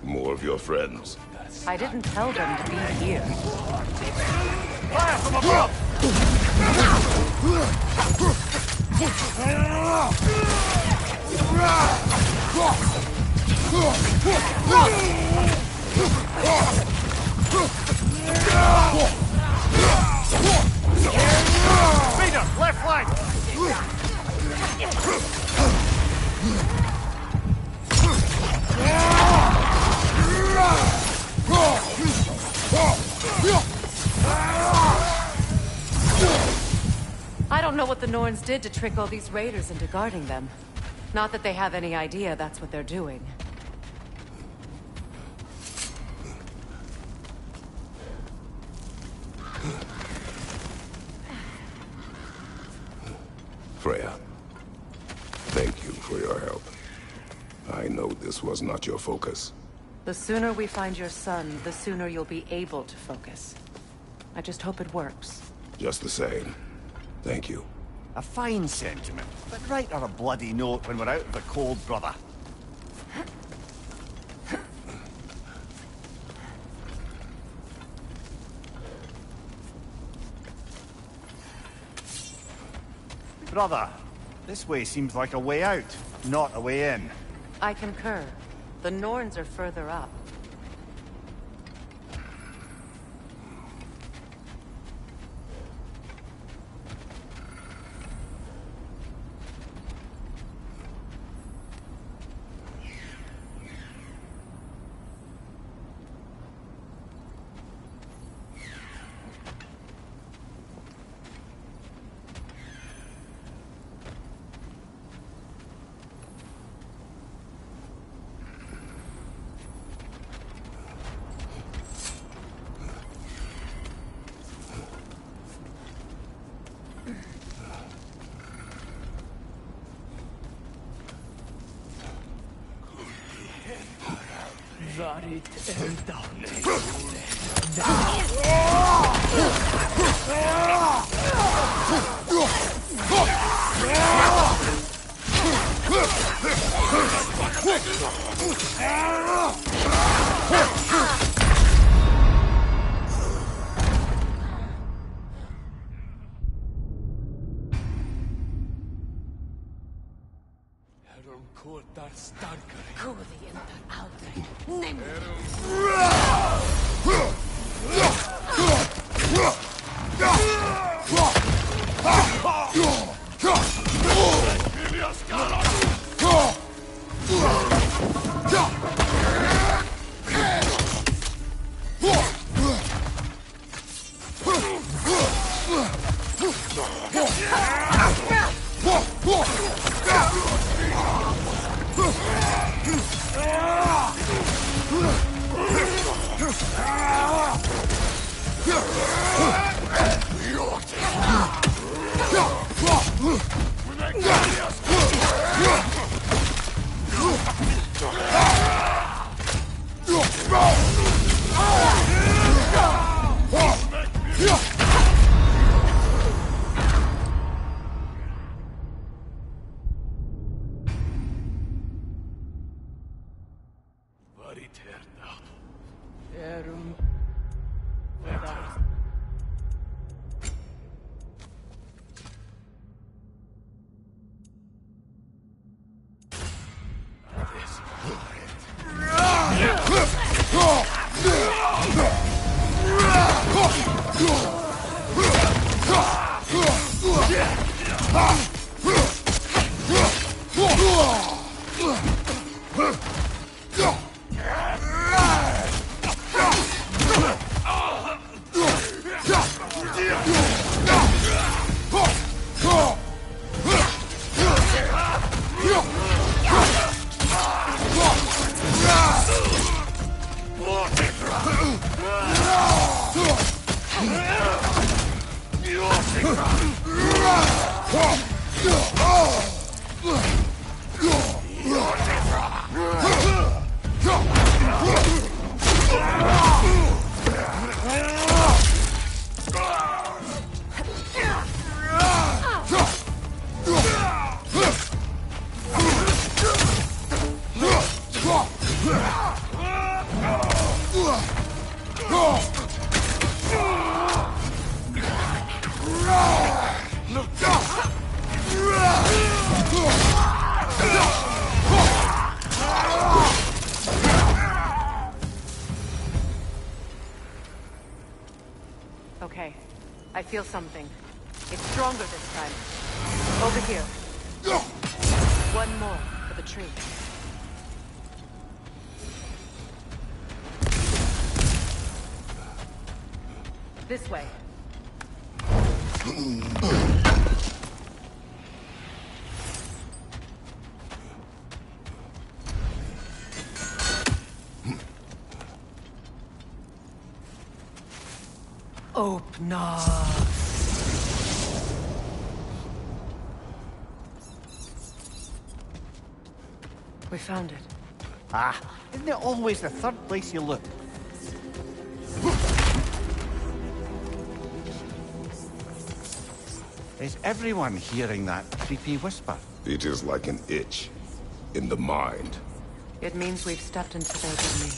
More of your friends. I didn't tell them to be here. Fire from above! Speeder, left flank! I don't know what the Norns did to trick all these raiders into guarding them. Not that they have any idea that's what they're doing. I know this was not your focus. The sooner we find your son, the sooner you'll be able to focus. I just hope it works. Just the same. Thank you. A fine sentiment, but write her a bloody note when we're out of the cold, brother. Brother, this way seems like a way out, not a way in. I concur. The Norns are further up. Okay. I feel something. It's stronger this time. Over here. One more for the tree. This way. Open up. We found it. Ah, isn't it always the third place you look? Is everyone hearing that creepy whisper? It is like an itch in the mind. It means we've stepped into their domain.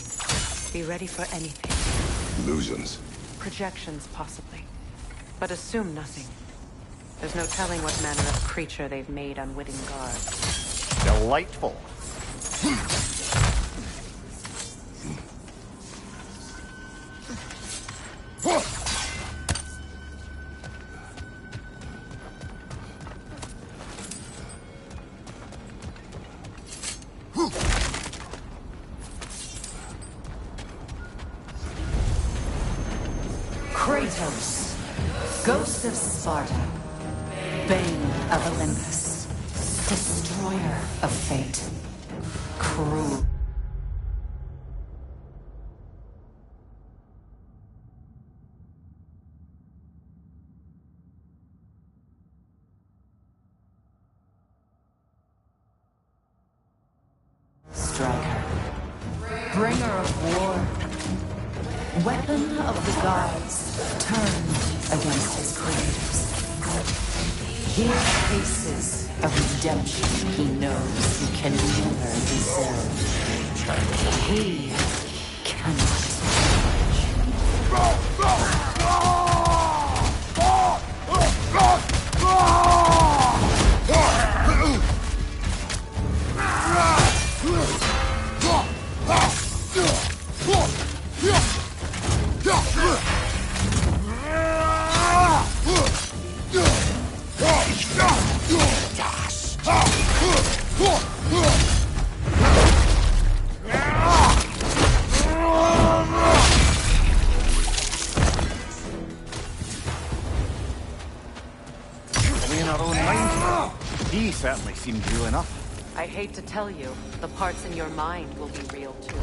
Be ready for anything. Illusions. Projections, possibly. But assume nothing. There's no telling what manner of creature they've made unwitting guards. Delightful. Kratos, Ghost of Sparta, Bane of Olympus, Destroyer of Fate, Cruel. Striker, Bringer of War, Weapon of the gods, turned against his creators. He faces a redemption he knows he can never deserve. He cannot. He certainly seemed real enough. I hate to tell you, the parts in your mind will be real too.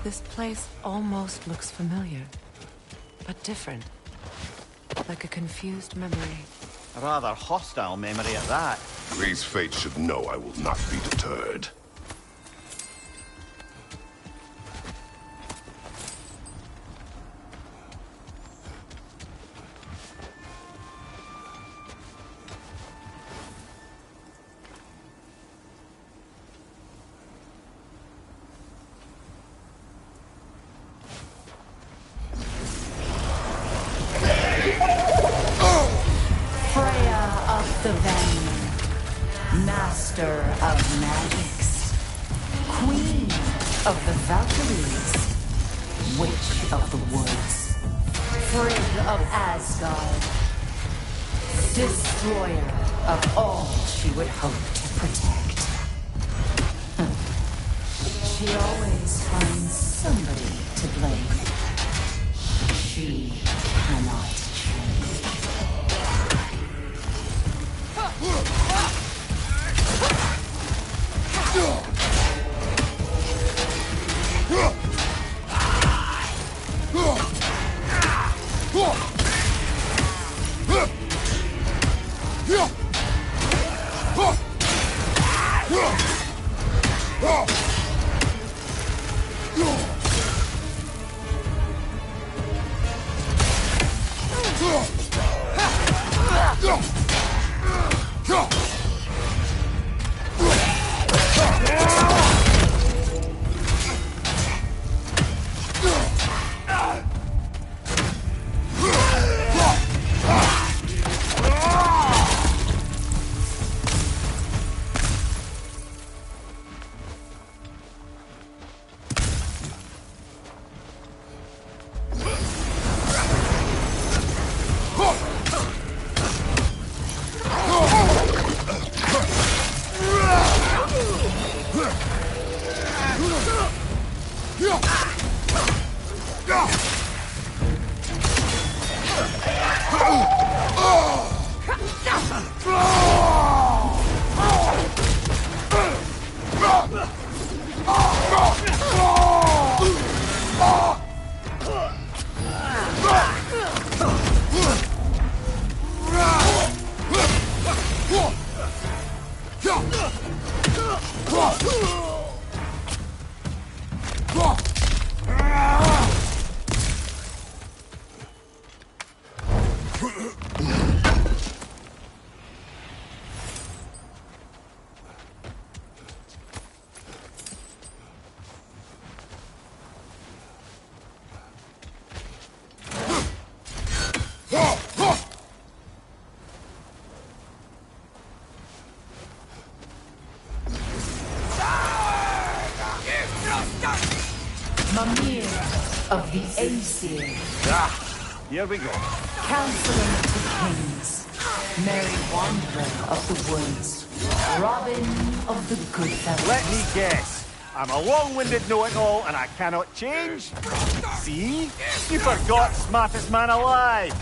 This place almost looks familiar, but different. Like a confused memory. A rather hostile memory at that. These fates should know I will not be deterred. The Venom, Master of Magics, Queen of the Valkyries, Witch of the Woods, Frigg of Asgard, Destroyer of all she would hope to protect. She always finds somebody to blame. She cannot change. Mimir of the Aesir. Ah, here we go. Counselor to Kings. Merry Wanderer of the Woods. Robin of the Goodfellas. Let me guess. I'm a long-winded know-it-all and I cannot change? See? You forgot smartest man alive!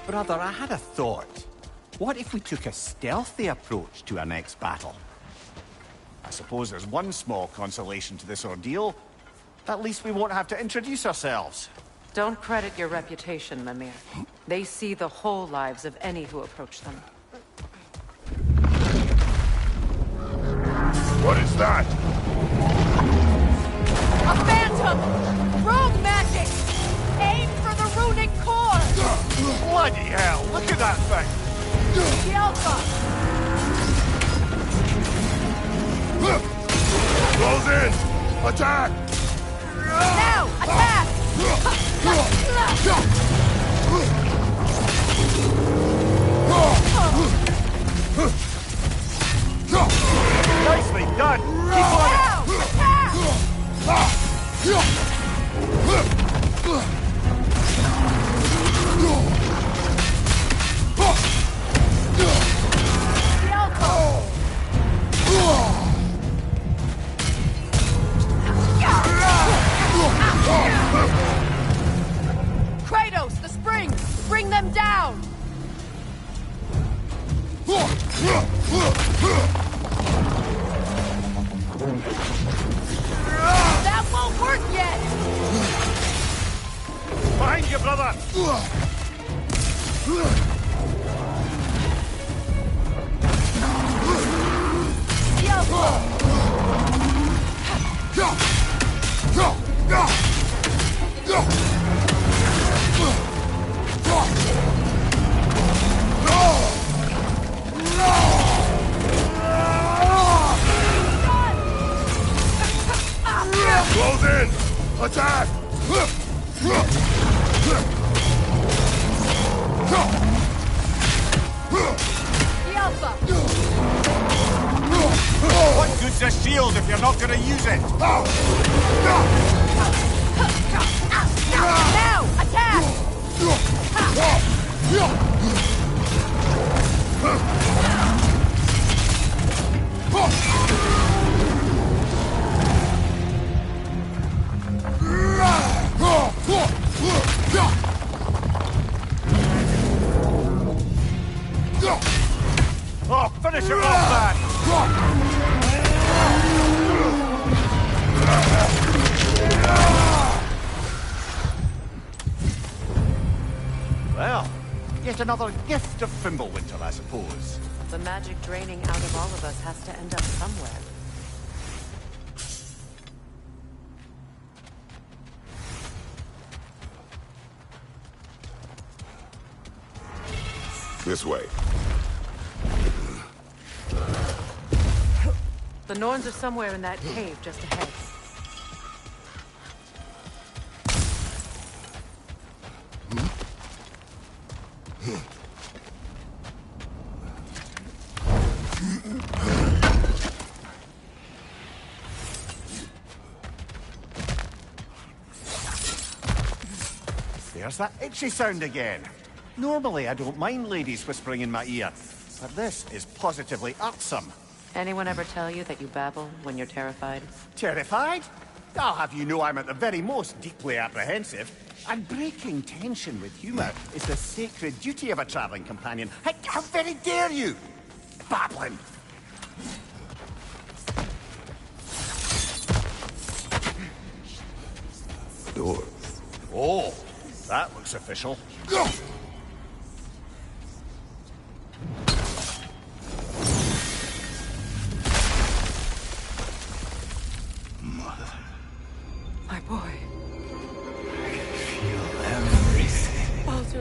Brother, I had a thought. What if we took a stealthy approach to our next battle? I suppose there's one small consolation to this ordeal. At least we won't have to introduce ourselves. Don't credit your reputation, Mimir. They see the whole lives of any who approach them. What is that? A phantom! Rogue magic! Aim for the runic core! Bloody hell, look at that thing! The Alpha! Close in! Attack! Now! Attack! Nicely done! Keep on Now! Attack! The Alpha! Kratos, the spring! Bring them down! That won't work yet! Behind you, brother! The Alpha! Close in! Attack! The Alpha! What good's a shield if you're not gonna use it? Now! Attack! Oh, finish it off, man! Well, yet another gift of Fimbulwinter, I suppose. The magic draining out of all of us has to end up somewhere. This way. The Norns are somewhere in that cave just ahead. There's that itchy sound again. Normally, I don't mind ladies whispering in my ear, but this is positively irksome. Anyone ever tell you that you babble when you're terrified? Terrified? I'll have you know I'm at the very most deeply apprehensive. And breaking tension with humour is the sacred duty of a travelling companion. How very dare you! Babbling! Door. Oh, that looks official.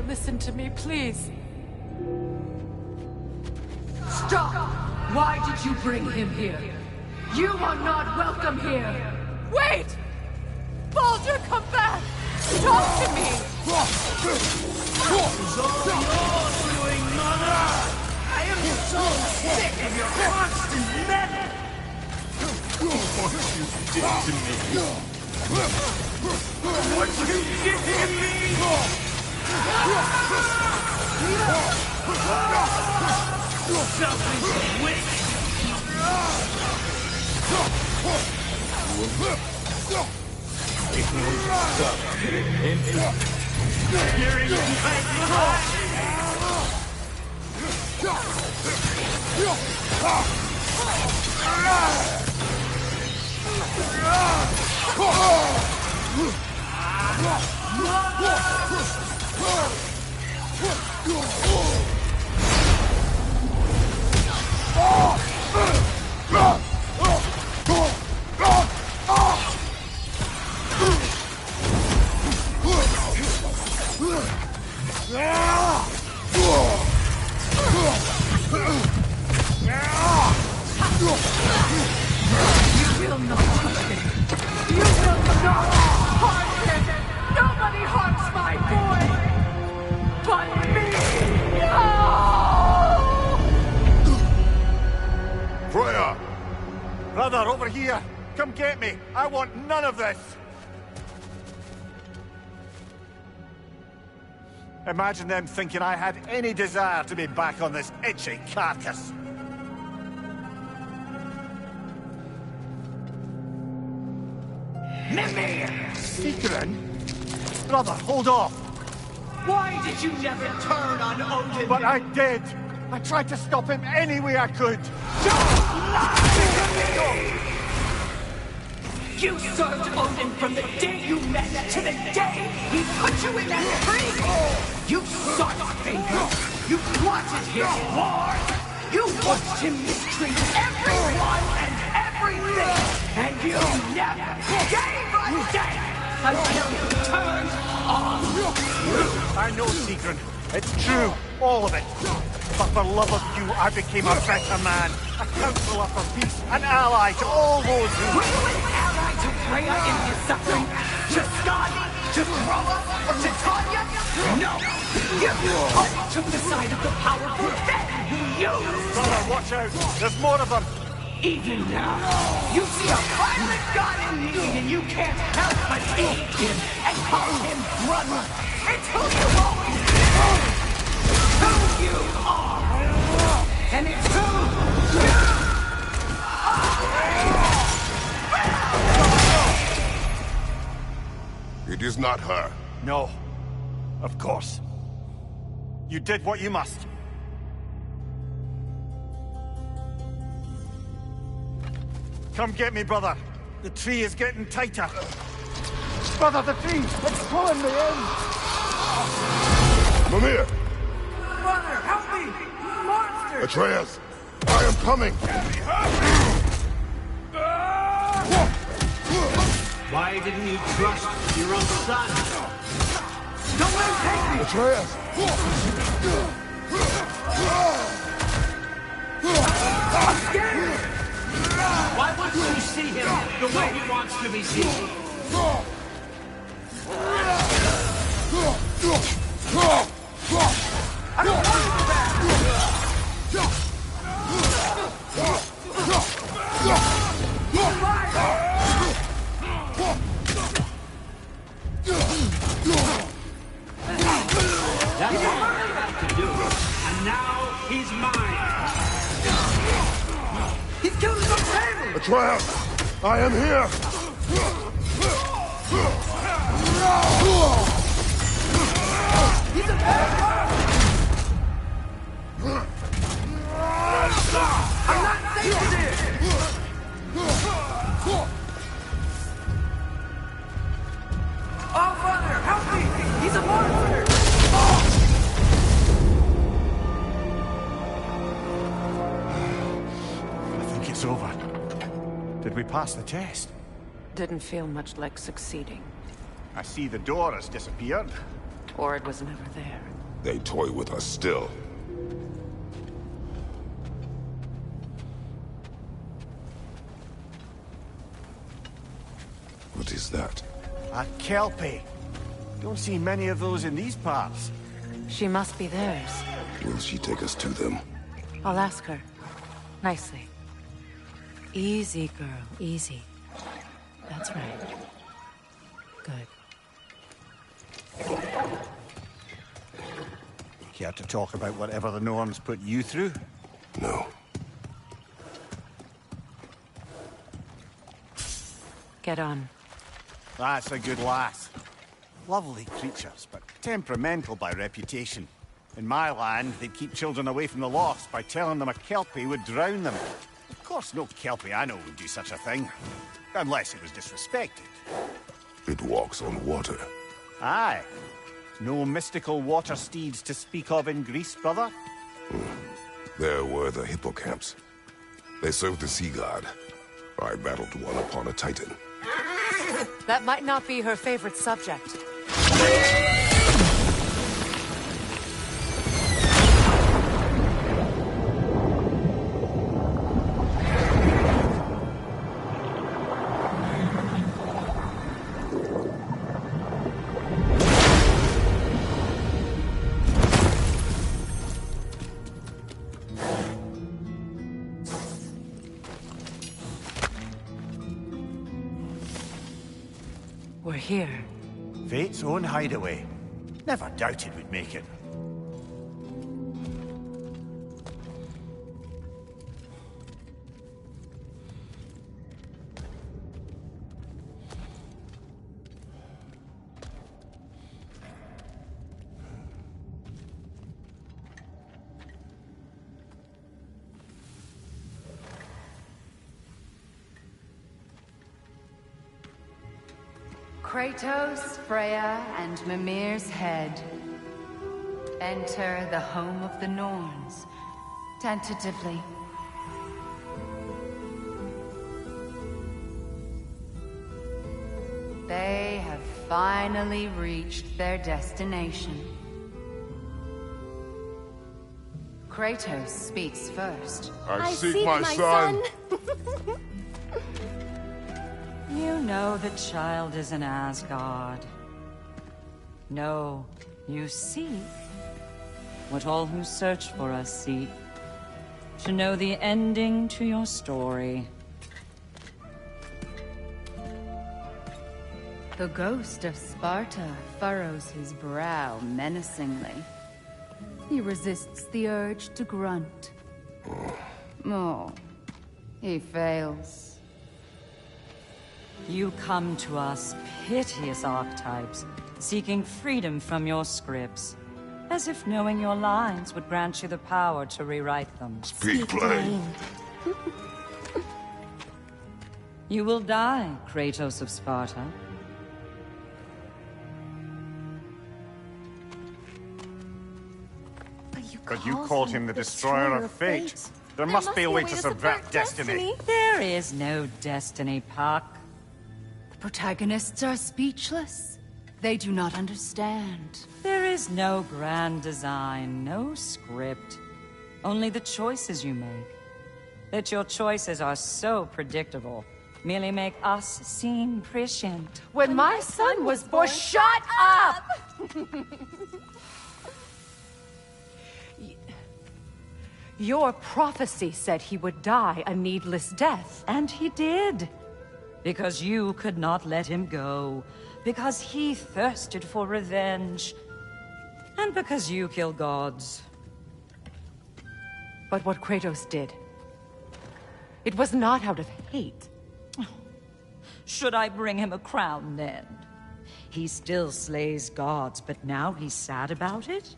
listen to me, please. Stop! Why did you bring him here? You are not welcome here! Wait! Baldur, come back! Talk to me! It's all you're doing, Mother! I am so sick of your constant meddling! What you did to me! What you did to me! Selfish witch! It won't stop. You're in You will not touch him! You will not harm him! Nobody harms my boy! But me! No! Freya! Brother, over here! Come get me! I want none of this! Imagine them thinking I had any desire to be back on this itchy carcass. Mimir! Sigrun? Brother, hold off! Why did you never turn on Odin? But I did! I tried to stop him any way I could! Don't lie to me! You served Odin from the day you met to the day he put you in that tree! You sought favor! You wanted his war! You watched him mistreat everyone and everything! And you never gave a damn until you turned on you! I know, Sigrun. It's true. All of it. But for love of you, I became a better man. A counselor for peace. An ally to all those who... Were you an ally to Freya in his suffering? To Skadi? To Groa? Or to Tanya? No! You only took the side of the powerful, then you... Brother, watch out. There's more of them. Even now, you see a violent god in need and you can't help but aid him and call him brother. It's who you always been. Who you are. And it's who you are. It is not her. No. Of course. You did what you must. Come get me, brother. The tree is getting tighter. Brother, the tree! It's pulling me in! Mimir! Brother, help me! Monster! Atreus! I am coming! Why didn't you trust your own son? Don't let him take me! Atreus! I'm scared! Why wouldn't you see him the way he wants to be seen? I don't want to go back! That's all I have to do. And now he's mine. He's killing some family! Atreus! I am here! He's a bad I'm not safe here! Oh, Father, help me! He's a monster! I think it's over. Did we pass the test? Didn't feel much like succeeding. I see the door has disappeared. Or it was never there. They toy with us still. What is that? A kelpie. Don't see many of those in these parts. She must be theirs. Will she take us to them? I'll ask her. Nicely. Easy, girl. Easy. That's right. Good. Care to talk about whatever the Norns put you through? No. Get on. That's a good lass. Lovely creatures, but temperamental by reputation. In my land, they'd keep children away from the lost by telling them a kelpie would drown them. Of course, no kelpie I know would do such a thing. Unless it was disrespected. It walks on water. Aye. No mystical water steeds to speak of in Greece, brother? There were the hippocamps. They served the sea god. I battled one upon a titan. That might not be her favorite subject. We're here. Fate's own hideaway. Never doubted we'd make it. Kratos, Freya, and Mimir's head. Enter the home of the Norns, tentatively. They have finally reached their destination. Kratos speaks first. I seek my son. You know the child is in Asgard. No, you seek what all who search for us seek. To know the ending to your story. The ghost of Sparta furrows his brow menacingly. He resists the urge to grunt. Oh, he fails. You come to us, piteous archetypes, seeking freedom from your scripts. As if knowing your lines would grant you the power to rewrite them. Speak plain. You will die, Kratos of Sparta. But you called him the destroyer of fate. There must be a way to subvert destiny. There is no destiny, Puck. The protagonists are speechless. They do not understand. There is no grand design, no script. Only the choices you make. That your choices are so predictable, merely make us seem prescient. When my son was born, shut up! Your prophecy said he would die a needless death. And he did. Because you could not let him go. Because he thirsted for revenge. And because you kill gods. But what Kratos did, it was not out of hate. Should I bring him a crown then? He still slays gods, but now he's sad about it?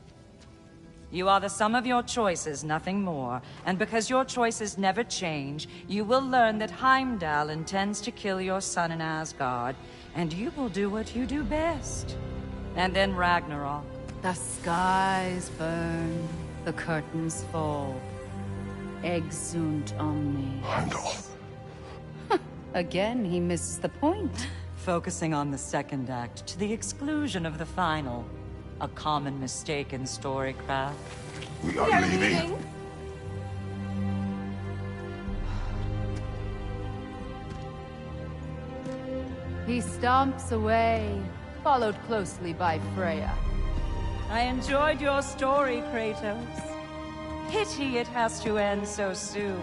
You are the sum of your choices, nothing more. And because your choices never change, you will learn that Heimdall intends to kill your son in Asgard, and you will do what you do best. And then Ragnarok. The skies burn, the curtains fall. Exunt omnes. Heimdall. Again, he misses the point. Focusing on the second act to the exclusion of the final. A common mistake in storycraft. We are leaving. He stomps away, followed closely by Freya. I enjoyed your story, Kratos. Pity it has to end so soon.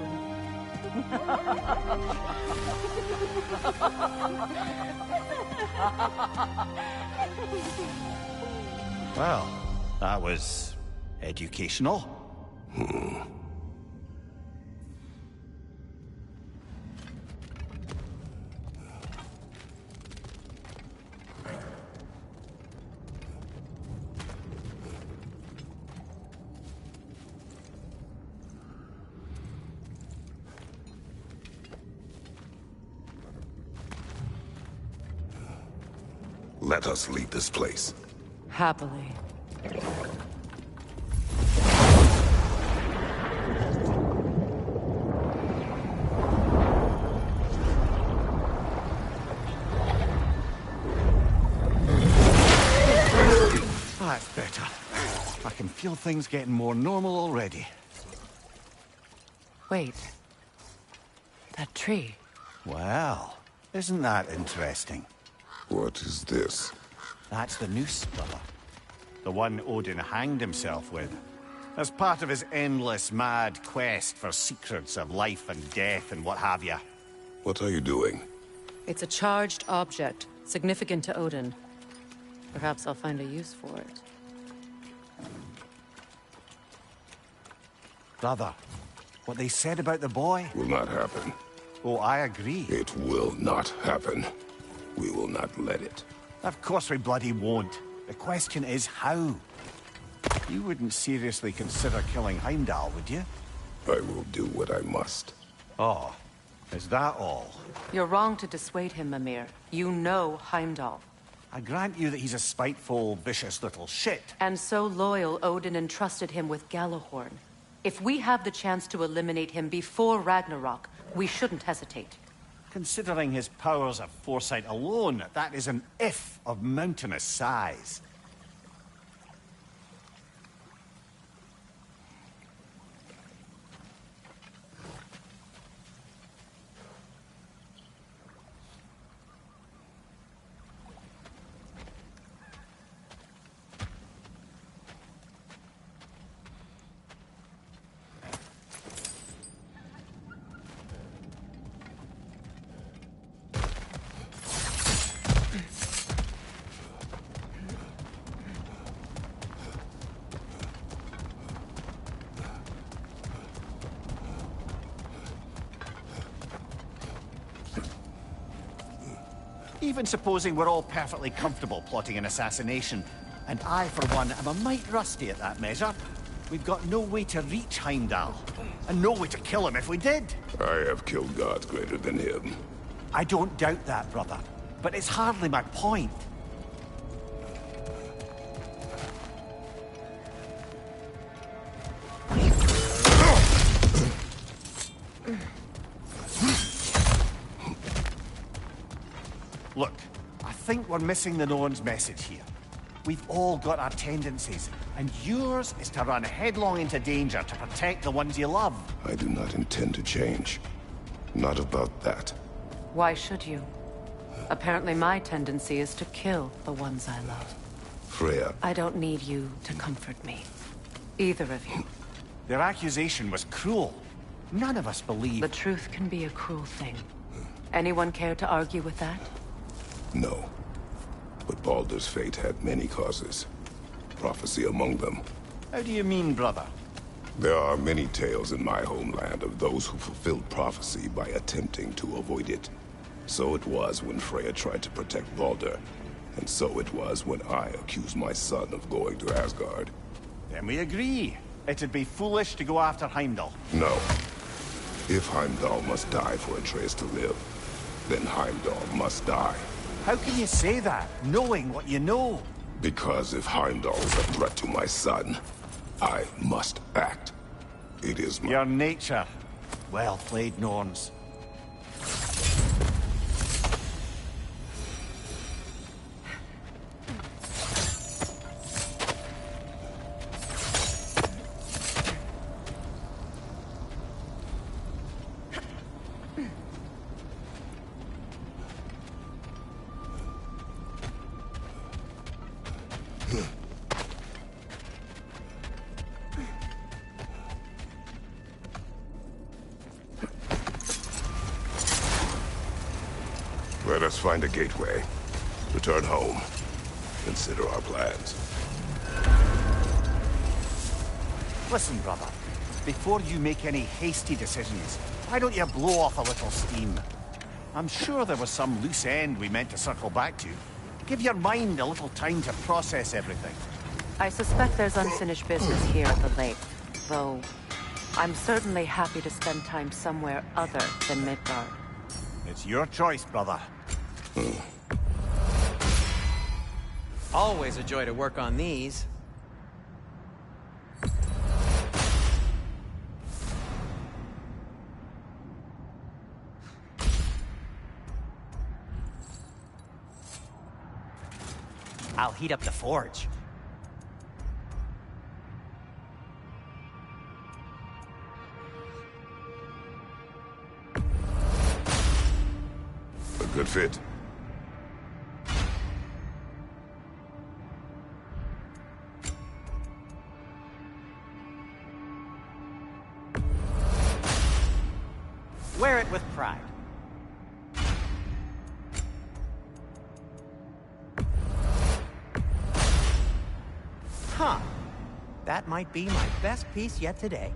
Well, that was educational. Let us leave this place. Happily. That's better. I can feel things getting more normal already. Wait. That tree. Well, isn't that interesting? What is this? That's the noose, brother. The one Odin hanged himself with. As part of his endless, mad quest for secrets of life and death and what have you. What are you doing? It's a charged object, significant to Odin. Perhaps I'll find a use for it. Brother, what they said about the boy? Will not happen. Oh, I agree. It will not happen. We will not let it. Of course we bloody won't. The question is how. You wouldn't seriously consider killing Heimdall, would you? I will do what I must. Oh, is that all? You're wrong to dissuade him, Mimir. You know Heimdall. I grant you that he's a spiteful, vicious little shit. And so loyal, Odin entrusted him with Gjallarhorn. If we have the chance to eliminate him before Ragnarok, we shouldn't hesitate. Considering his powers of foresight alone, that is an if of mountainous size. Even supposing we're all perfectly comfortable plotting an assassination, and I, for one, am a mite rusty at that measure, we've got no way to reach Heimdall, and no way to kill him if we did. I have killed gods greater than him. I don't doubt that, brother, but it's hardly my point. Look, I think we're missing the Norn's message here. We've all got our tendencies, and yours is to run headlong into danger to protect the ones you love. I do not intend to change. Not about that. Why should you? Apparently my tendency is to kill the ones I love. Freya. I don't need you to comfort me. Either of you. Their accusation was cruel. None of us believe... The truth can be a cruel thing. Anyone care to argue with that? No. But Baldur's fate had many causes. Prophecy among them. How do you mean, brother? There are many tales in my homeland of those who fulfilled prophecy by attempting to avoid it. So it was when Freya tried to protect Baldur. And so it was when I accused my son of going to Asgard. Then we agree. It'd be foolish to go after Heimdall. No. If Heimdall must die for Atreus to live, then Heimdall must die. How can you say that, knowing what you know? Because if Heimdall is a threat to my son, I must act. It is my... Your nature. Well played, Norns. us find a gateway. Return home. Consider our plans. Listen, brother. Before you make any hasty decisions, why don't you blow off a little steam? I'm sure there was some loose end we meant to circle back to. Give your mind a little time to process everything. I suspect there's unfinished business here at the lake, though I'm certainly happy to spend time somewhere other than Midgard. It's your choice, brother. Always a joy to work on these. I'll heat up the forge. A good fit. Wear it with pride. Huh. That might be my best piece yet today.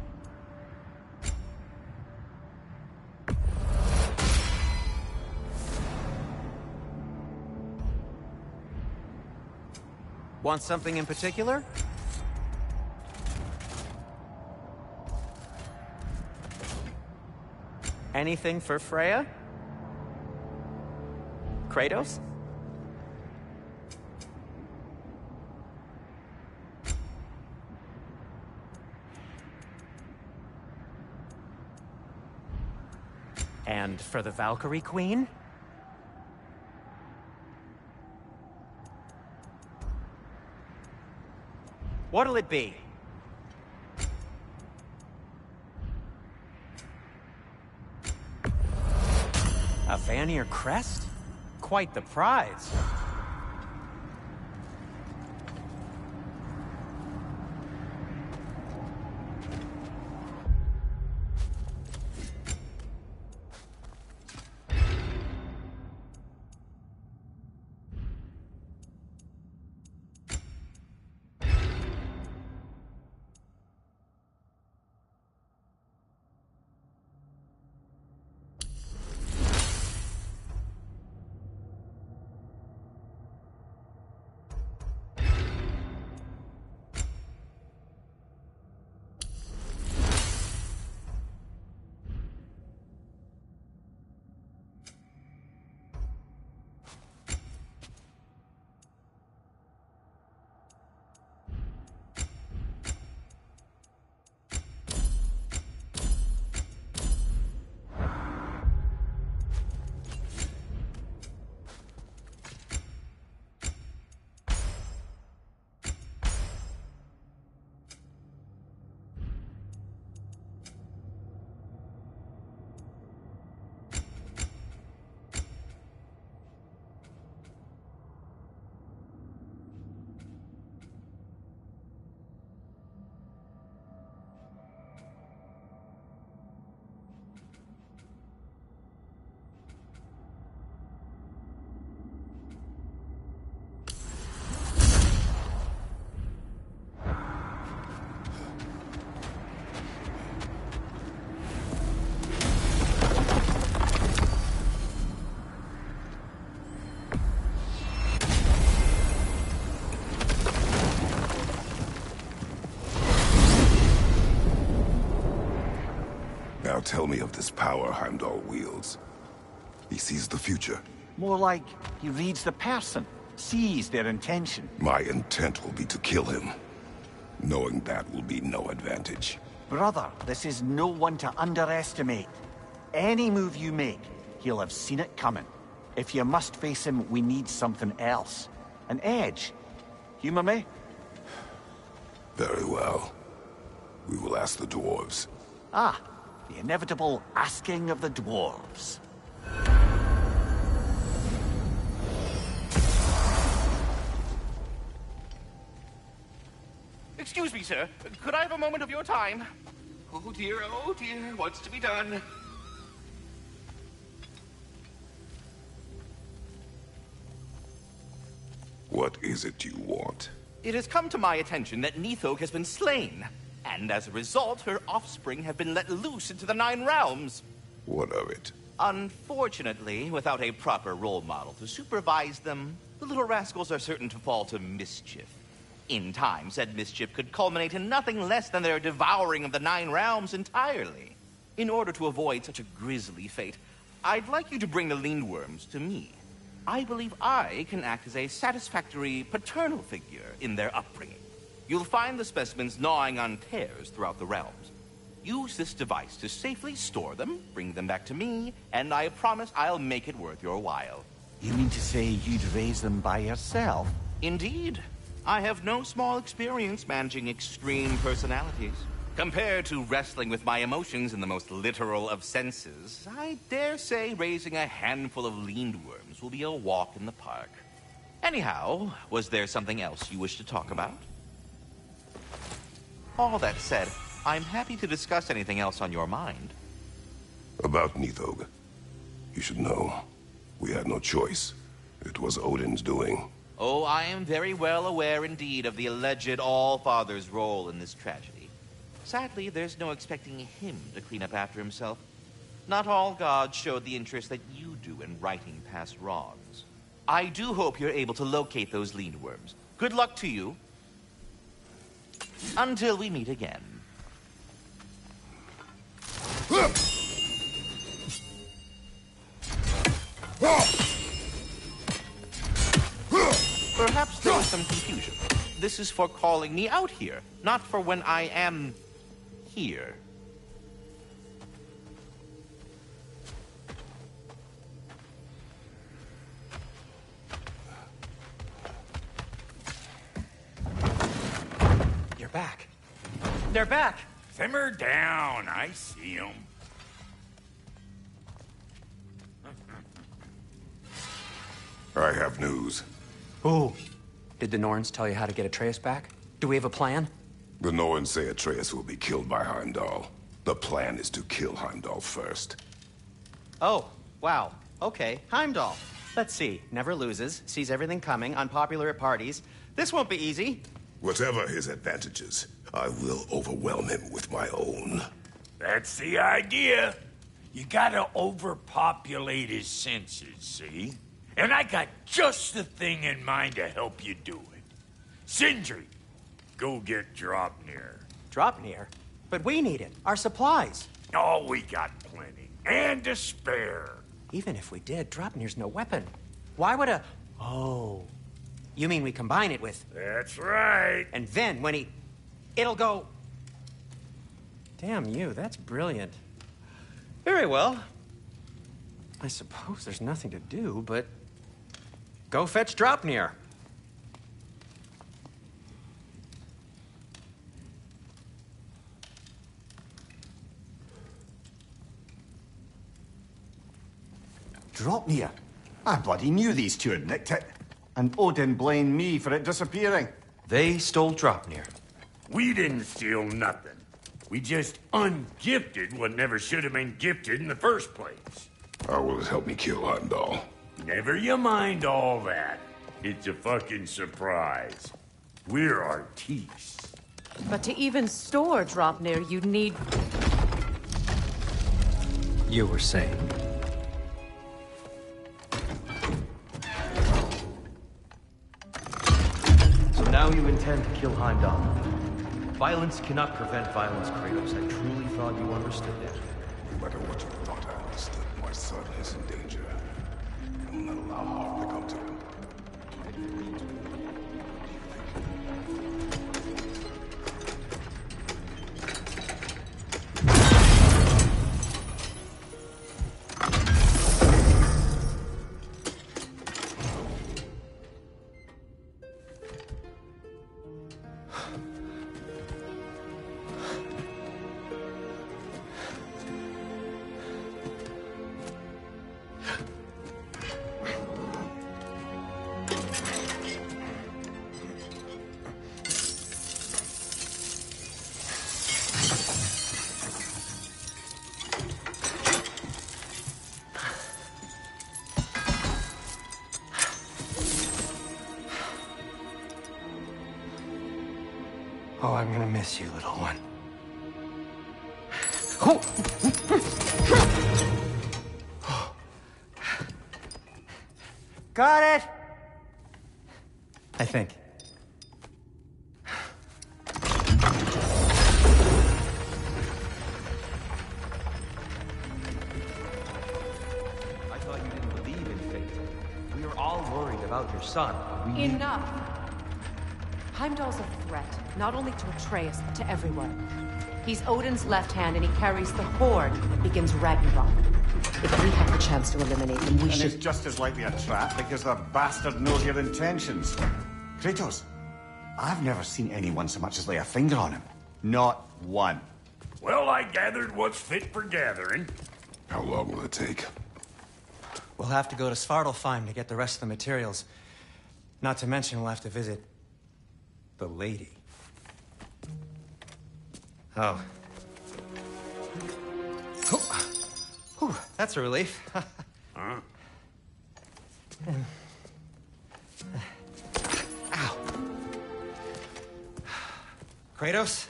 Want something in particular? Anything for Freya? Kratos? And for the Valkyrie Queen? What'll it be? A Vanir crest? Quite the prize. Now tell me of this power Heimdall wields. He sees the future. More like he reads the person, sees their intention. My intent will be to kill him. Knowing that will be no advantage. Brother, this is no one to underestimate. Any move you make, he'll have seen it coming. If you must face him, we need something else. An edge. Humor me? Very well. We will ask the dwarves. Ah, the inevitable asking of the dwarves. Excuse me, sir. Could I have a moment of your time? Oh dear, what's to be done? What is it you want? It has come to my attention that Nithog has been slain, and as a result, her offspring have been let loose into the Nine Realms. What of it? Unfortunately, without a proper role model to supervise them, the little rascals are certain to fall to mischief. In time, said mischief could culminate in nothing less than their devouring of the Nine Realms entirely. In order to avoid such a grisly fate, I'd like you to bring the Lindworms to me. I believe I can act as a satisfactory paternal figure in their upbringing. You'll find the specimens gnawing on tears throughout the realms. Use this device to safely store them, bring them back to me, and I promise I'll make it worth your while. You mean to say you'd raise them by yourself? Indeed. I have no small experience managing extreme personalities. Compared to wrestling with my emotions in the most literal of senses, I dare say raising a handful of Lindworms will be a walk in the park. Anyhow, was there something else you wish to talk about? All that said, I'm happy to discuss anything else on your mind. About Nithog. You should know, we had no choice. It was Odin's doing. Oh, I am very well aware indeed of the alleged All-Father's role in this tragedy. Sadly, there's no expecting him to clean up after himself. Not all gods showed the interest that you do in righting past wrongs. I do hope you're able to locate those Lindworms. Good luck to you. Until we meet again. Perhaps there was some confusion. This is for calling me out here, not for when I am here. You're back. They're back. Simmer down. I see them. I have news. Ooh. Did the Norns tell you how to get Atreus back? Do we have a plan? The Norns say Atreus will be killed by Heimdall. The plan is to kill Heimdall first. Oh, wow. Okay, Heimdall. Let's see. Never loses, sees everything coming, unpopular at parties. This won't be easy. Whatever his advantages, I will overwhelm him with my own. That's the idea. You gotta overpopulate his senses, see? And I got just the thing in mind to help you do it. Sindri, go get Draupnir. Draupnir? But we need it. Our supplies. Oh, we got plenty. And to spare. Even if we did, Draupnir's no weapon. Why would a... Oh. You mean we combine it with... That's right. And then when he... It'll go... Damn you, that's brilliant. Very well. I suppose there's nothing to do, but... Go fetch Draupnir. Draupnir? I bloody knew these two had nicked it. And Odin blamed me for it disappearing. They stole Draupnir. We didn't steal nothing. We just ungifted what never should have been gifted in the first place. How will it help me kill Heimdall? Never you mind all that. It's a fucking surprise. We're artistes. But to even store Draupnir, you'd need... You were saying? So now you intend to kill Heimdall. Violence cannot prevent violence, Kratos. I truly thought you understood that. No matter what you thought I understood, my son is in danger. I will not allow harm to come to him. I'm gonna miss you, little one. Got it! I think. I thought you didn't believe in fate. We were all worried about your son. Enough! Heimdall's a threat, not only to Atreus, but to everyone. He's Odin's left hand, and he carries the Horde that begins Ragnarok. If we have the chance to eliminate him, we should... it's just as likely a trap because the bastard knows your intentions. Kratos, I've never seen anyone so much as lay a finger on him. Not one. Well, I gathered what's fit for gathering. How long will it take? We'll have to go to Svartalfheim to get the rest of the materials. Not to mention we'll have to visit the lady. Oh. Whew, that's a relief. Huh? Ow. Kratos?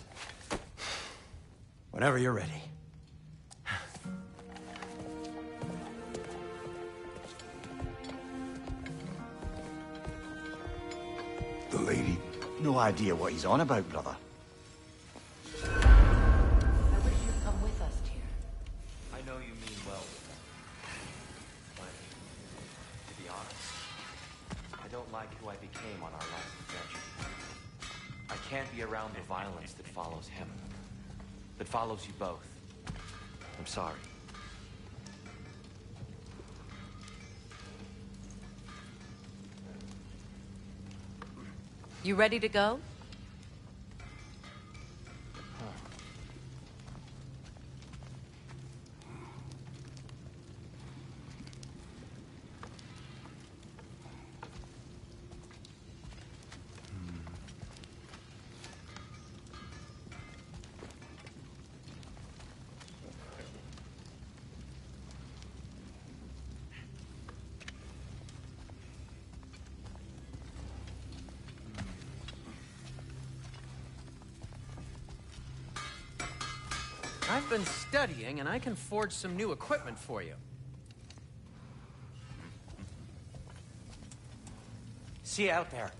Whenever you're ready. The lady? No idea what he's on about, brother. I wish you'd come with us, dear. I know you mean well. But, to be honest, I don't like who I became on our last adventure. I can't be around the violence that follows him. That follows you both. I'm sorry. You ready to go? I've been studying, and I can forge some new equipment for you. See you out there.